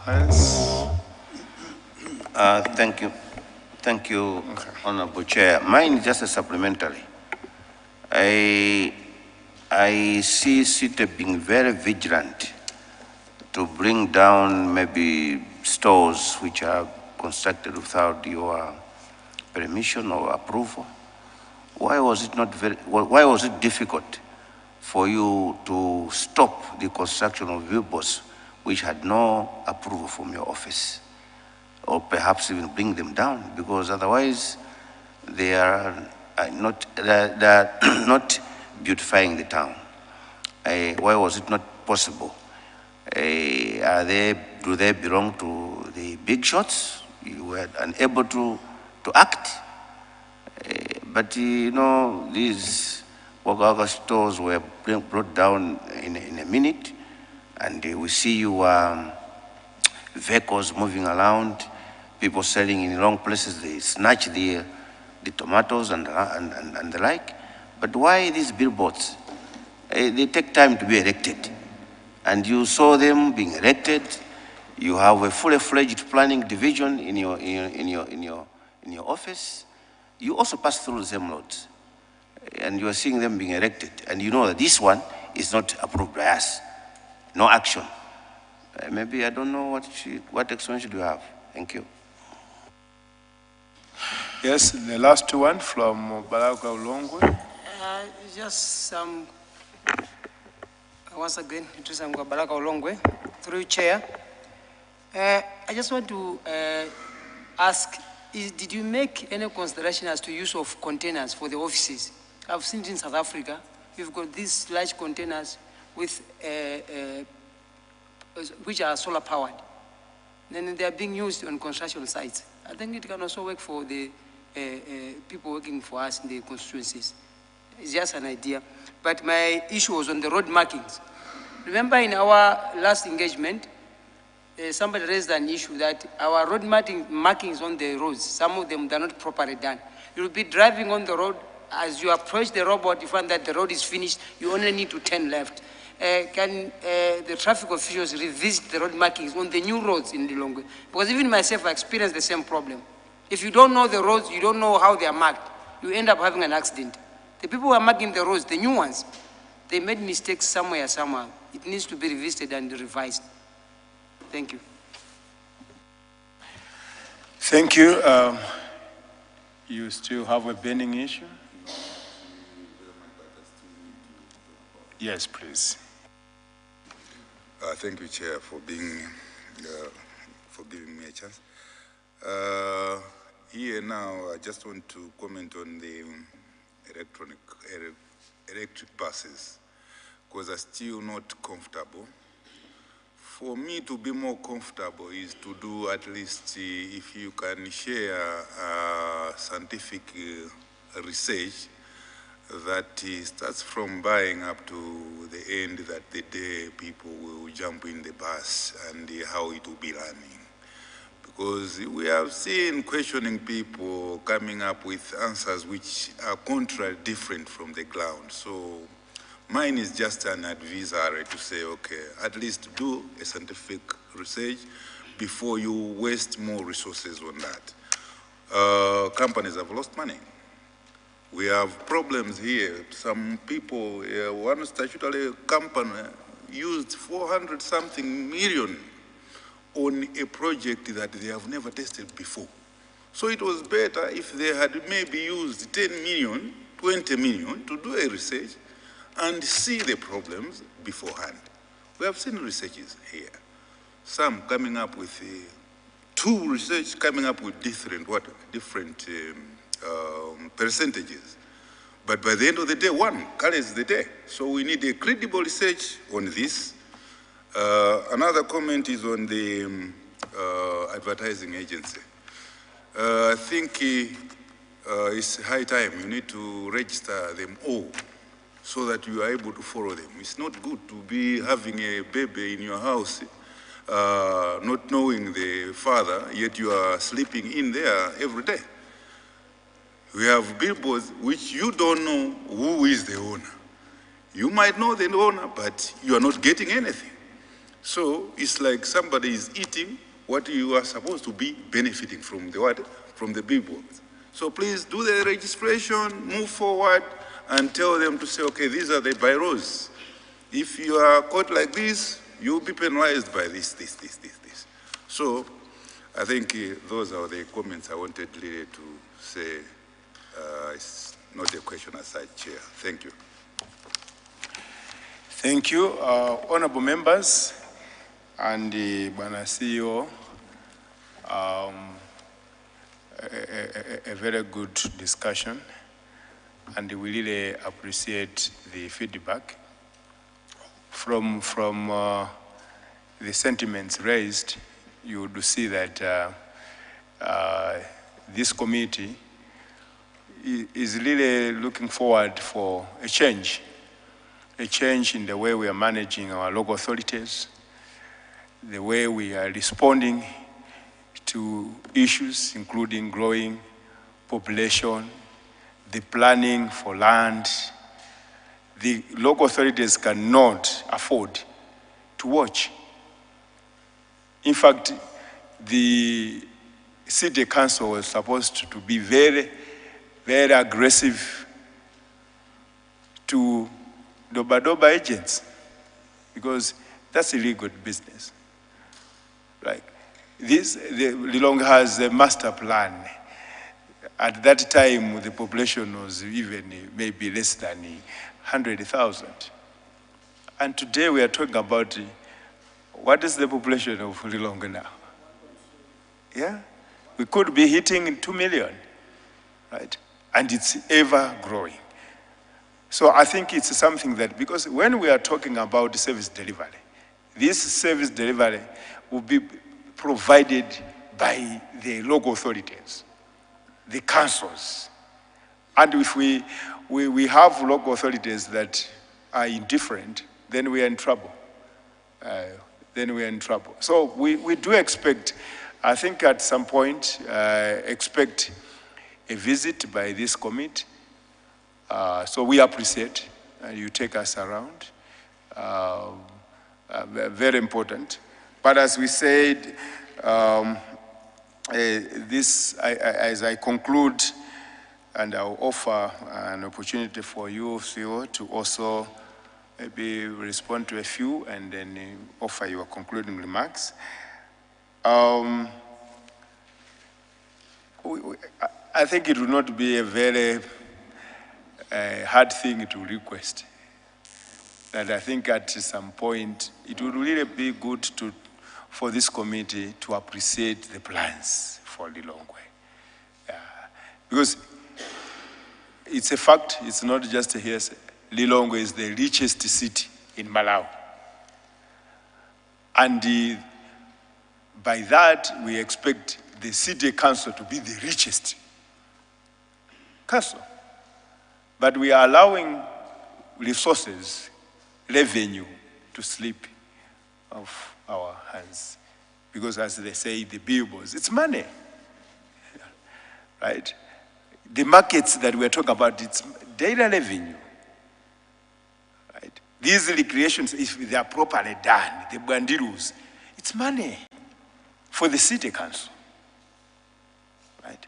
[SPEAKER 4] hands?
[SPEAKER 13] Thank you. Thank you, Honorable Chair. Mine is just a supplementary. I see CITE being very vigilant to bring down maybe stores which are constructed without your permission or approval. Why was it difficult for you to stop the construction of billboards which had no approval from your office, or perhaps even bring them down? Because otherwise they are not beautifying the town. Why was it not possible? Do they belong to the big shots? You were unable to act. But you know, these Wagawaga stores were brought down in a minute, and we see you vehicles moving around, people selling in wrong places. They snatch the tomatoes and the like. But why these billboards? They take time to be erected, and you saw them being erected. You have a fully-fledged planning division in your office. You also pass through the same roads, and you are seeing them being erected, and you know that this one is not approved by us. No action. Maybe I don't know what explanation do you have. Thank you.
[SPEAKER 4] Yes, the last one from Baraka Lilongwe.
[SPEAKER 12] Just some, once again, Trisangwa Baraka Lilongwe, through Chair. I just want to ask, did you make any consideration as to use of containers for the offices? I've seen it in South Africa. We've got these large containers with, which are solar powered. Then they are being used on construction sites. I think it can also work for the people working for us in the constituencies. It's just an idea. But my issue was on the road markings. Remember in our last engagement, somebody raised an issue that our road markings on the roads, some of them, they're not properly done. You'll be driving on the road, as you approach the robot, you find that the road is finished, you only need to turn left. Can the traffic officials revisit the road markings on the new roads in Lilongwe? Because even myself, I experienced the same problem. If you don't know the roads, you don't know how they are marked, you end up having an accident. The people who are marking the roads, the new ones, they made mistakes somewhere. It needs to be revisited and revised. Thank you.
[SPEAKER 4] Thank you. You still have a burning issue? Yes, please.
[SPEAKER 3] Thank you, Chair, for giving me a chance. Here now, I just want to comment on the electric buses, because I'm still not comfortable For me to be more comfortable is to do at least, if you can share scientific research that starts from buying up to the end, that the day people will jump in the bus and how it will be running. Because we have seen questioning people coming up with answers which are different from the ground. So mine is just an advisory to say, okay, at least do a scientific research before you waste more resources on that. Companies have lost money. We have problems here. Some people, one statutory company used 400-something million on a project that they have never tested before. So it was better if they had maybe used 10 million, 20 million to do a research and see the problems beforehand. We have seen researches here. Some coming up with two research coming up with different percentages. But by the end of the day, one carries the day. So we need a credible research on this. Another comment is on the advertising agency. I think it's high time you need to register them all so that you are able to follow them. It's not good to be having a baby in your house, not knowing the father, yet you are sleeping in there every day. We have billboards which you don't know who is the owner. You might know the owner, but you are not getting anything. So it's like somebody is eating what you are supposed to be benefiting from the billboards. So please do the registration, move forward, and tell them to say, okay, these are the bylaws. If you are caught like this, you'll be penalized by this. So I think those are the comments I wanted really to say. It's not a question as such, Chair. Thank you.
[SPEAKER 4] Thank you, honorable members and Bwana CEO. A very good discussion, and we really appreciate the feedback from the sentiments raised. You would see that this committee is really looking forward for a change in the way we are managing our local authorities, the way we are responding to issues including growing population, the planning for land. The local authorities cannot afford to watch. In fact, the city council was supposed to be very, very aggressive to doba agents, because that's illegal business. Like this, Lilongwe has a master plan. At that time, the population was even maybe less than 100,000. And today we are talking about what is the population of Lilongwe now? Yeah? We could be hitting 2 million, right? And it's ever growing. So I think it's something that, because when we are talking about service delivery, this service delivery will be provided by the local authorities, the councils. And if we have local authorities that are indifferent, then we are in trouble. So we do expect, I think at some point, expect a visit by this committee. So we appreciate you take us around. Very important. But as we said, as I conclude, and I'll offer an opportunity for you, CEO, to also maybe respond to a few and then offer your concluding remarks. I think it will not be a very hard thing to request. And I think at some point, it would really be good for this committee to appreciate the plans for Lilongwe. Because it's a fact, it's not just a hearsay. Lilongwe is the richest city in Malawi. And by that, we expect the city council to be the richest council. But we are allowing resources, revenue, to slip off our hands. Because as they say, the billboards, it's money, right? The markets that we're talking about, it's data revenue, right? These recreations, if they are properly done, the bandiros, it's money for the city council, right?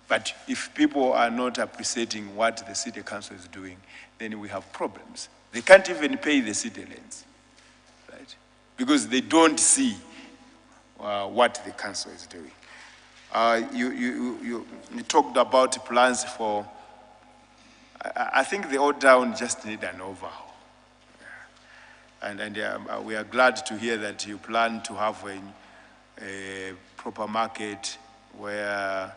[SPEAKER 4] But if people are not appreciating what the city council is doing, then we have problems. They can't even pay the city rents, right? Because they don't see what the council is doing. You talked about plans for, I think the old town just need an overhaul. And we are glad to hear that you plan to have a proper market where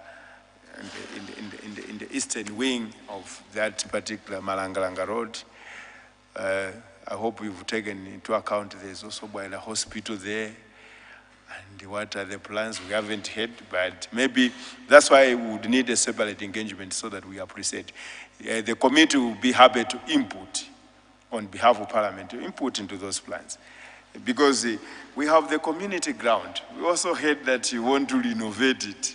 [SPEAKER 4] in the eastern wing of that particular Malangalanga Road. I hope you've taken into account there's also a hospital there. And what are the plans? We haven't heard, but maybe that's why we would need a separate engagement so that we appreciate. The committee will be happy to input on behalf of Parliament, to input into those plans. Because we have the community ground. We also heard that you want to renovate it.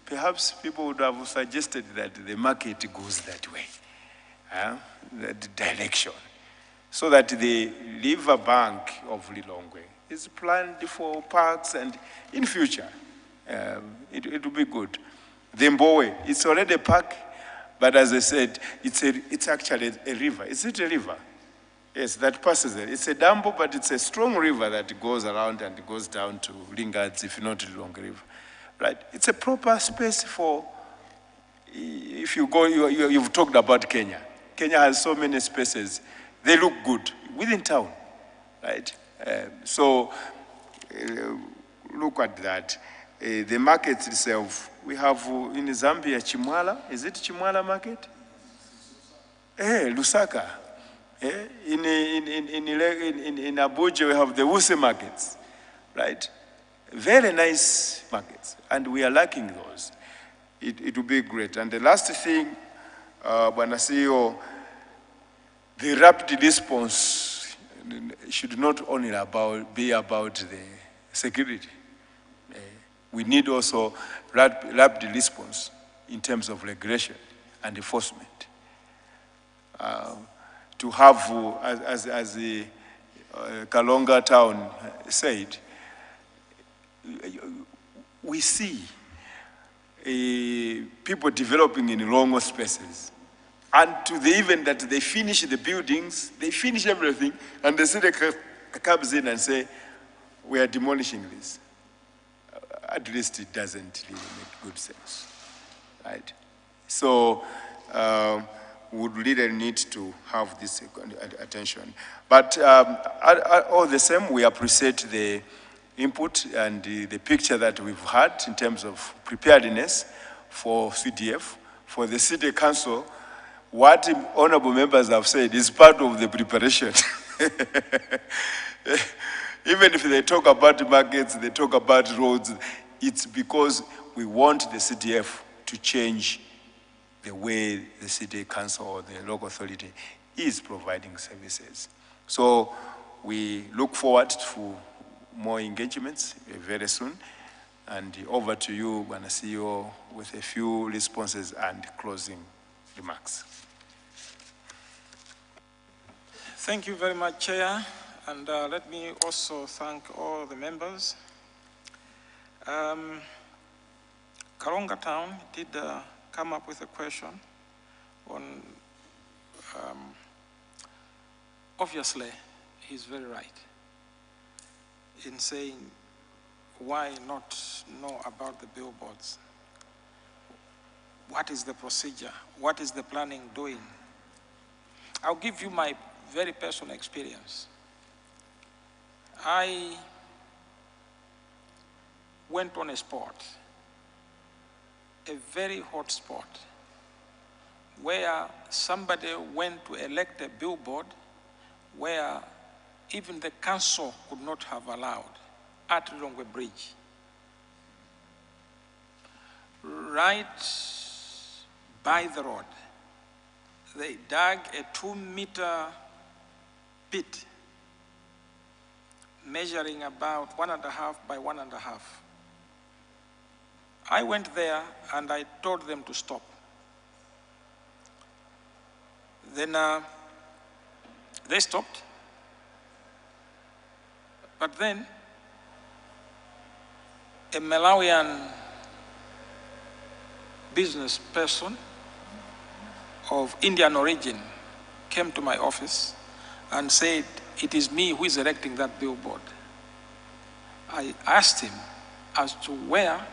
[SPEAKER 4] Perhaps people would have suggested that the market goes that way, that direction, so that the river bank of Lilongwe is planned for parks, and in future, it will be good. The Mbowe, it's already a park, but as I said, it's actually a river. Is it a river? Yes, that passes there. It's a dambo, but it's a strong river that goes around and goes down to Lingards, if not Lilongwe River. Right? It's a proper space for, if you go, you've talked about Kenya. Kenya has so many spaces. They look good within town, right? Look at that. The market itself, we have in Zambia, Chimwala. Is it Chimwala market? Lusaka. In Abuja, we have the Wuse markets, right? Very nice markets, and we are lacking those. It will be great. And the last thing, Bwana CEO, the rapid response should not only be about the security. We need also rapid response in terms of regulation and enforcement. To have, as the Kalonga town said, we see people developing in long spaces, and to the even that they finish the buildings, they finish everything, and the city comes in and say, we are demolishing this. At least it doesn't really make good sense, right? So we would really need to have this attention. But all the same, we appreciate the input and the picture that we've had in terms of preparedness for CDF, for the city council. What honorable members have said is part of the preparation. Even if they talk about markets, they talk about roads, it's because we want the CDF to change the way the city council or the local authority is providing services. So we look forward to more engagements very soon. And over to you, Bwana CEO, with a few responses and closing remarks.
[SPEAKER 7] Thank you very much, Chair. And let me also thank all the members. Kalonga Town did come up with a question on, obviously, he's very right in saying, why not know about the billboards? What is the procedure? What is the planning doing? I'll give you my very personal experience. I went on a spot, a very hot spot, where somebody went to elect a billboard where even the council could not have allowed, at Lilongwe Bridge. Right by the road, they dug a 2-meter pit measuring about 1.5 by 1.5. I went there and I told them to stop. Then they stopped. But then a Malawian business person of Indian origin came to my office and said, it is me who is erecting that billboard. I asked him as to where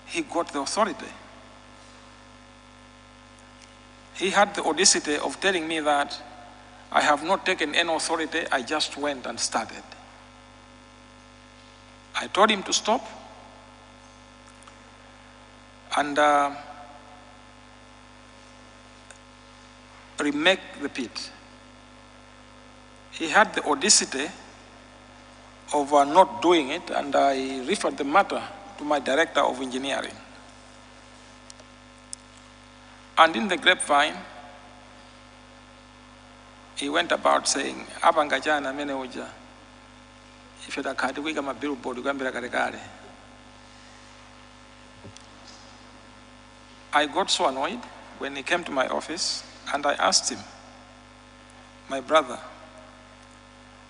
[SPEAKER 7] he got the authority. He had the audacity of telling me that I have not taken any authority, I just went and started. I told him to stop, and remake the pit. He had the audacity of not doing it, and I referred the matter to my director of engineering. And in the grapevine, he went about saying, "Abangajana mene uja, if you don't wika ma billboard ugambira karekare." I got so annoyed when he came to my office, and I asked him, "My brother,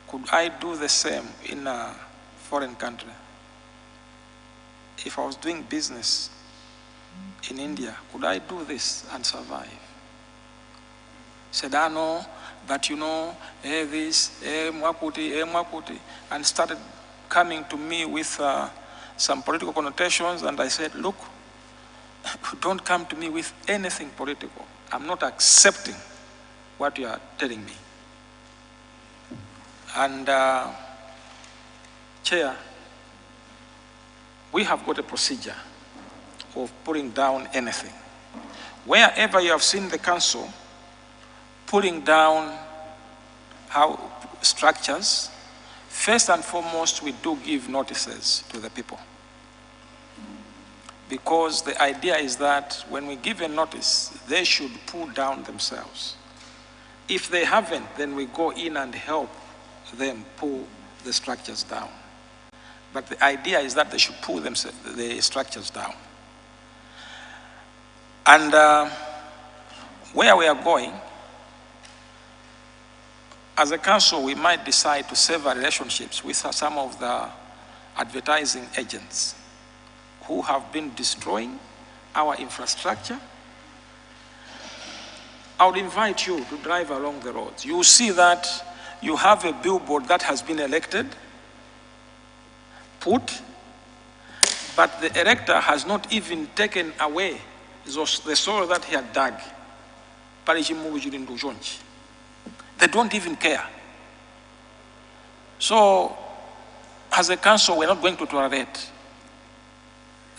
[SPEAKER 7] could I do the same in a foreign country? If I was doing business in India, could I do this and survive?" He said, "I know, but you know, this, mwakuti, and started coming to me with some political connotations, and I said, look, don't come to me with anything political. I'm not accepting what you are telling me." And Chair, we have got a procedure of putting down anything. Wherever you have seen the council putting down how structures, first and foremost, we do give notices to the people. Because the idea is that when we give a notice, they should pull down themselves. If they haven't, then we go in and help them pull the structures down. But the idea is that they should pull the structures down. And where we are going, as a council, we might decide to sever relationships with some of the advertising agents who have been destroying our infrastructure. I would invite you to drive along the roads. You will see that you have a billboard that has been put, but the erector has not even taken away the soil that he had dug. They don't even care. So, as a council, we're not going to tolerate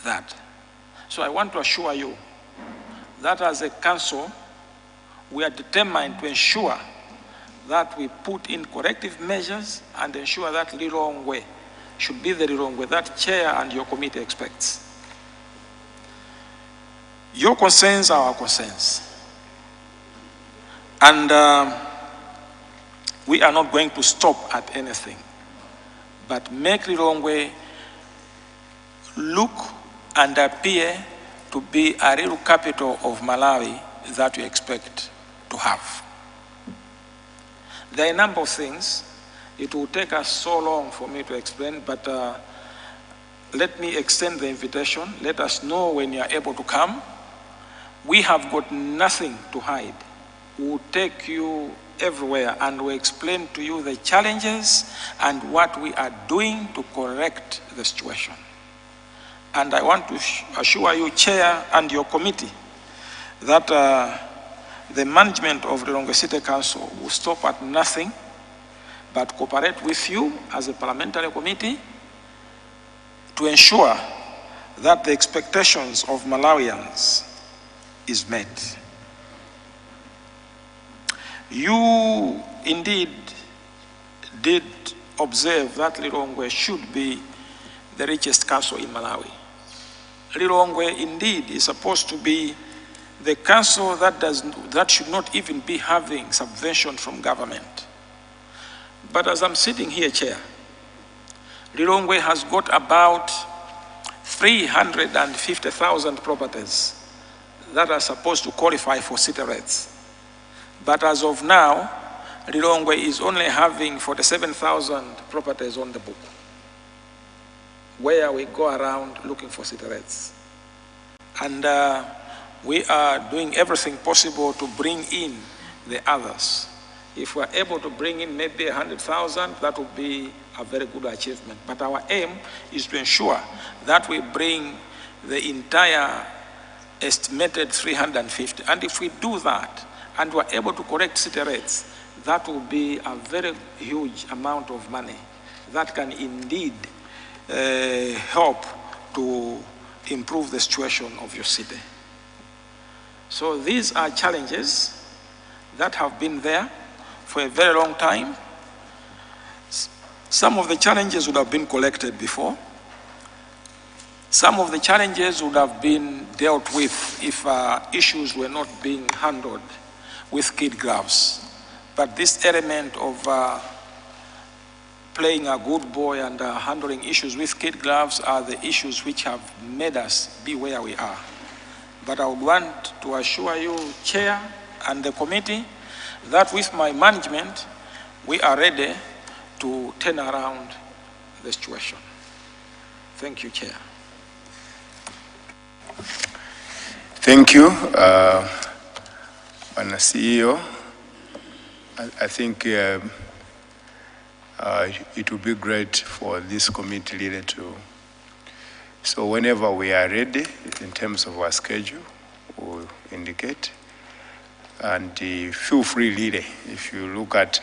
[SPEAKER 7] that. So I want to assure you that as a council, we are determined to ensure that we put in corrective measures and ensure that Lilongwe should be the Lilongwe that Chair and your committee expects. Your concerns are our concerns. And we are not going to stop at anything, but make Lilongwe look and appear to be a real capital of Malawi that we expect to have. There are a number of things. It will take us so long for me to explain, but let me extend the invitation. Let us know when you are able to come. We have got nothing to hide. We will take you everywhere and we explain to you the challenges and what we are doing to correct the situation. And I want to assure you, Chair, and your committee, that the management of the Lilongwe City Council will stop at nothing but cooperate with you as a parliamentary committee to ensure that the expectations of Malawians is met. You indeed did observe that Lilongwe should be the richest council in Malawi. Lilongwe indeed is supposed to be the council that should not even be having subvention from government. But as I'm sitting here, Chair, Lilongwe has got about 350,000 properties that are supposed to qualify for city rates. But as of now, Lilongwe is only having 47,000 properties on the book, where we go around looking for city rates. And we are doing everything possible to bring in the others. If we're able to bring in maybe 100,000, that would be a very good achievement. But our aim is to ensure that we bring the entire estimated 350. And if we do that, and we're able to correct city rates, that will be a very huge amount of money that can indeed help to improve the situation of your city. So these are challenges that have been there for a very long time. Some of the challenges would have been collected before. Some of the challenges would have been dealt with if issues were not being handled with kid gloves. But this element of playing a good boy and handling issues with kid gloves are the issues which have made us be where we are. But I would want to assure you, Chair, and the committee, that with my management, we are ready to turn around the situation. Thank you, Chair.
[SPEAKER 4] Thank you, Madam CEO. I think it would be great for this committee leader to, so whenever we are ready in terms of our schedule, we'll indicate. And feel free, leader, if you look at,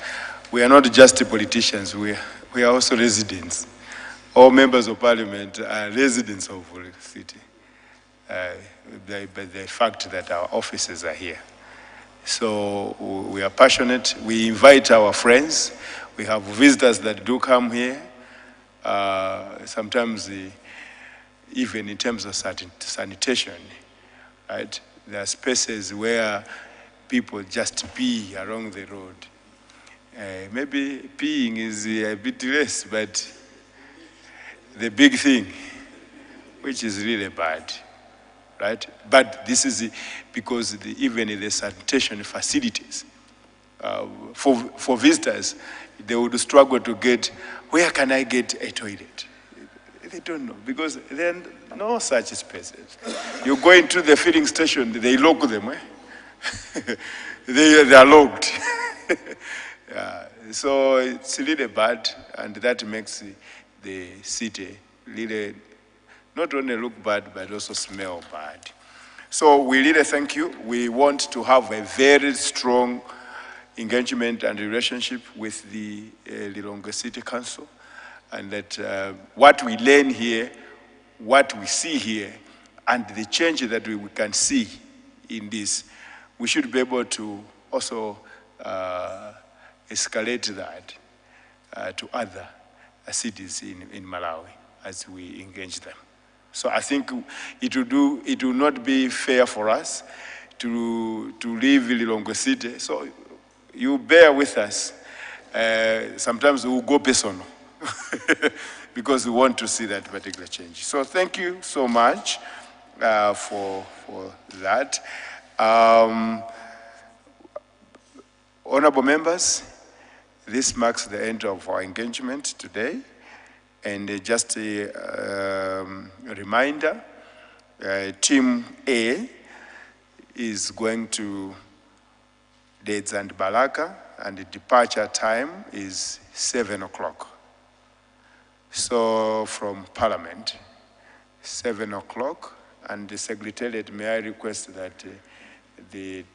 [SPEAKER 4] we are not just politicians, we are also residents. All members of parliament are residents of the city, by the fact that our offices are here. So we are passionate. We invite our friends. We have visitors that do come here. Sometimes even in terms of sanitation, right? There are spaces where people just pee along the road. Maybe peeing is a bit less, but the big thing, which is really bad, right? But this is because even in the sanitation facilities, for visitors, they would struggle to get, where can I get a toilet? They don't know, because there are no such spaces. You go into the filling station, they lock them, they are locked. So it's really bad, and that makes the city really not only look bad, but also smell bad. So we really thank you. We want to have a very strong engagement and relationship with the Lilongwe City Council, and that what we learn here, what we see here, and the change that we can see in this, we should be able to also escalate that to other cities in Malawi as we engage them. So I think it will not be fair for us to leave Lilongwe City. So you bear with us. Sometimes we will go personal because we want to see that particular change. So thank you so much for that. Honorable members, this marks the end of our engagement today. And just a reminder, Team A is going to Deeds and Balaka, and the departure time is 7 o'clock. So from Parliament, 7 o'clock, and the Secretariat, may I request that the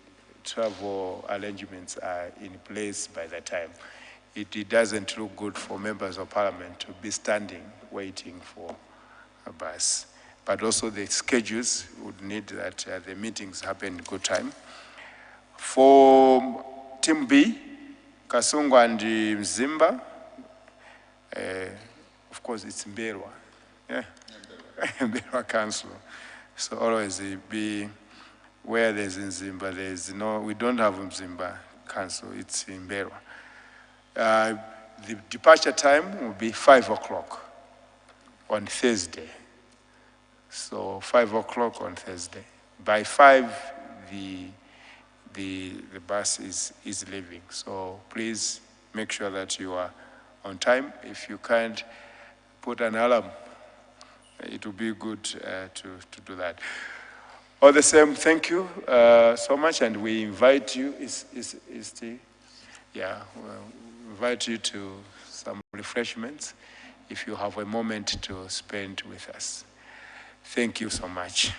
[SPEAKER 4] travel arrangements are in place by that time. It doesn't look good for members of parliament to be standing, waiting for a bus. But also the schedules would need that the meetings happen in good time. For Team B, Kasungu and Mzimba, Of course, it's Mberwa. Yeah. Mberwa Council. So always be where there's Nzimba, we don't have Mzimba Council, it's in Mberwa. The departure time will be 5 o'clock on Thursday. So 5 o'clock on Thursday. By 5, the bus is leaving. So please make sure that you are on time. If you can't, put an alarm. It will be good to do that. All the same, thank you so much, and we invite you. We'll invite you to some refreshments if you have a moment to spend with us. Thank you so much.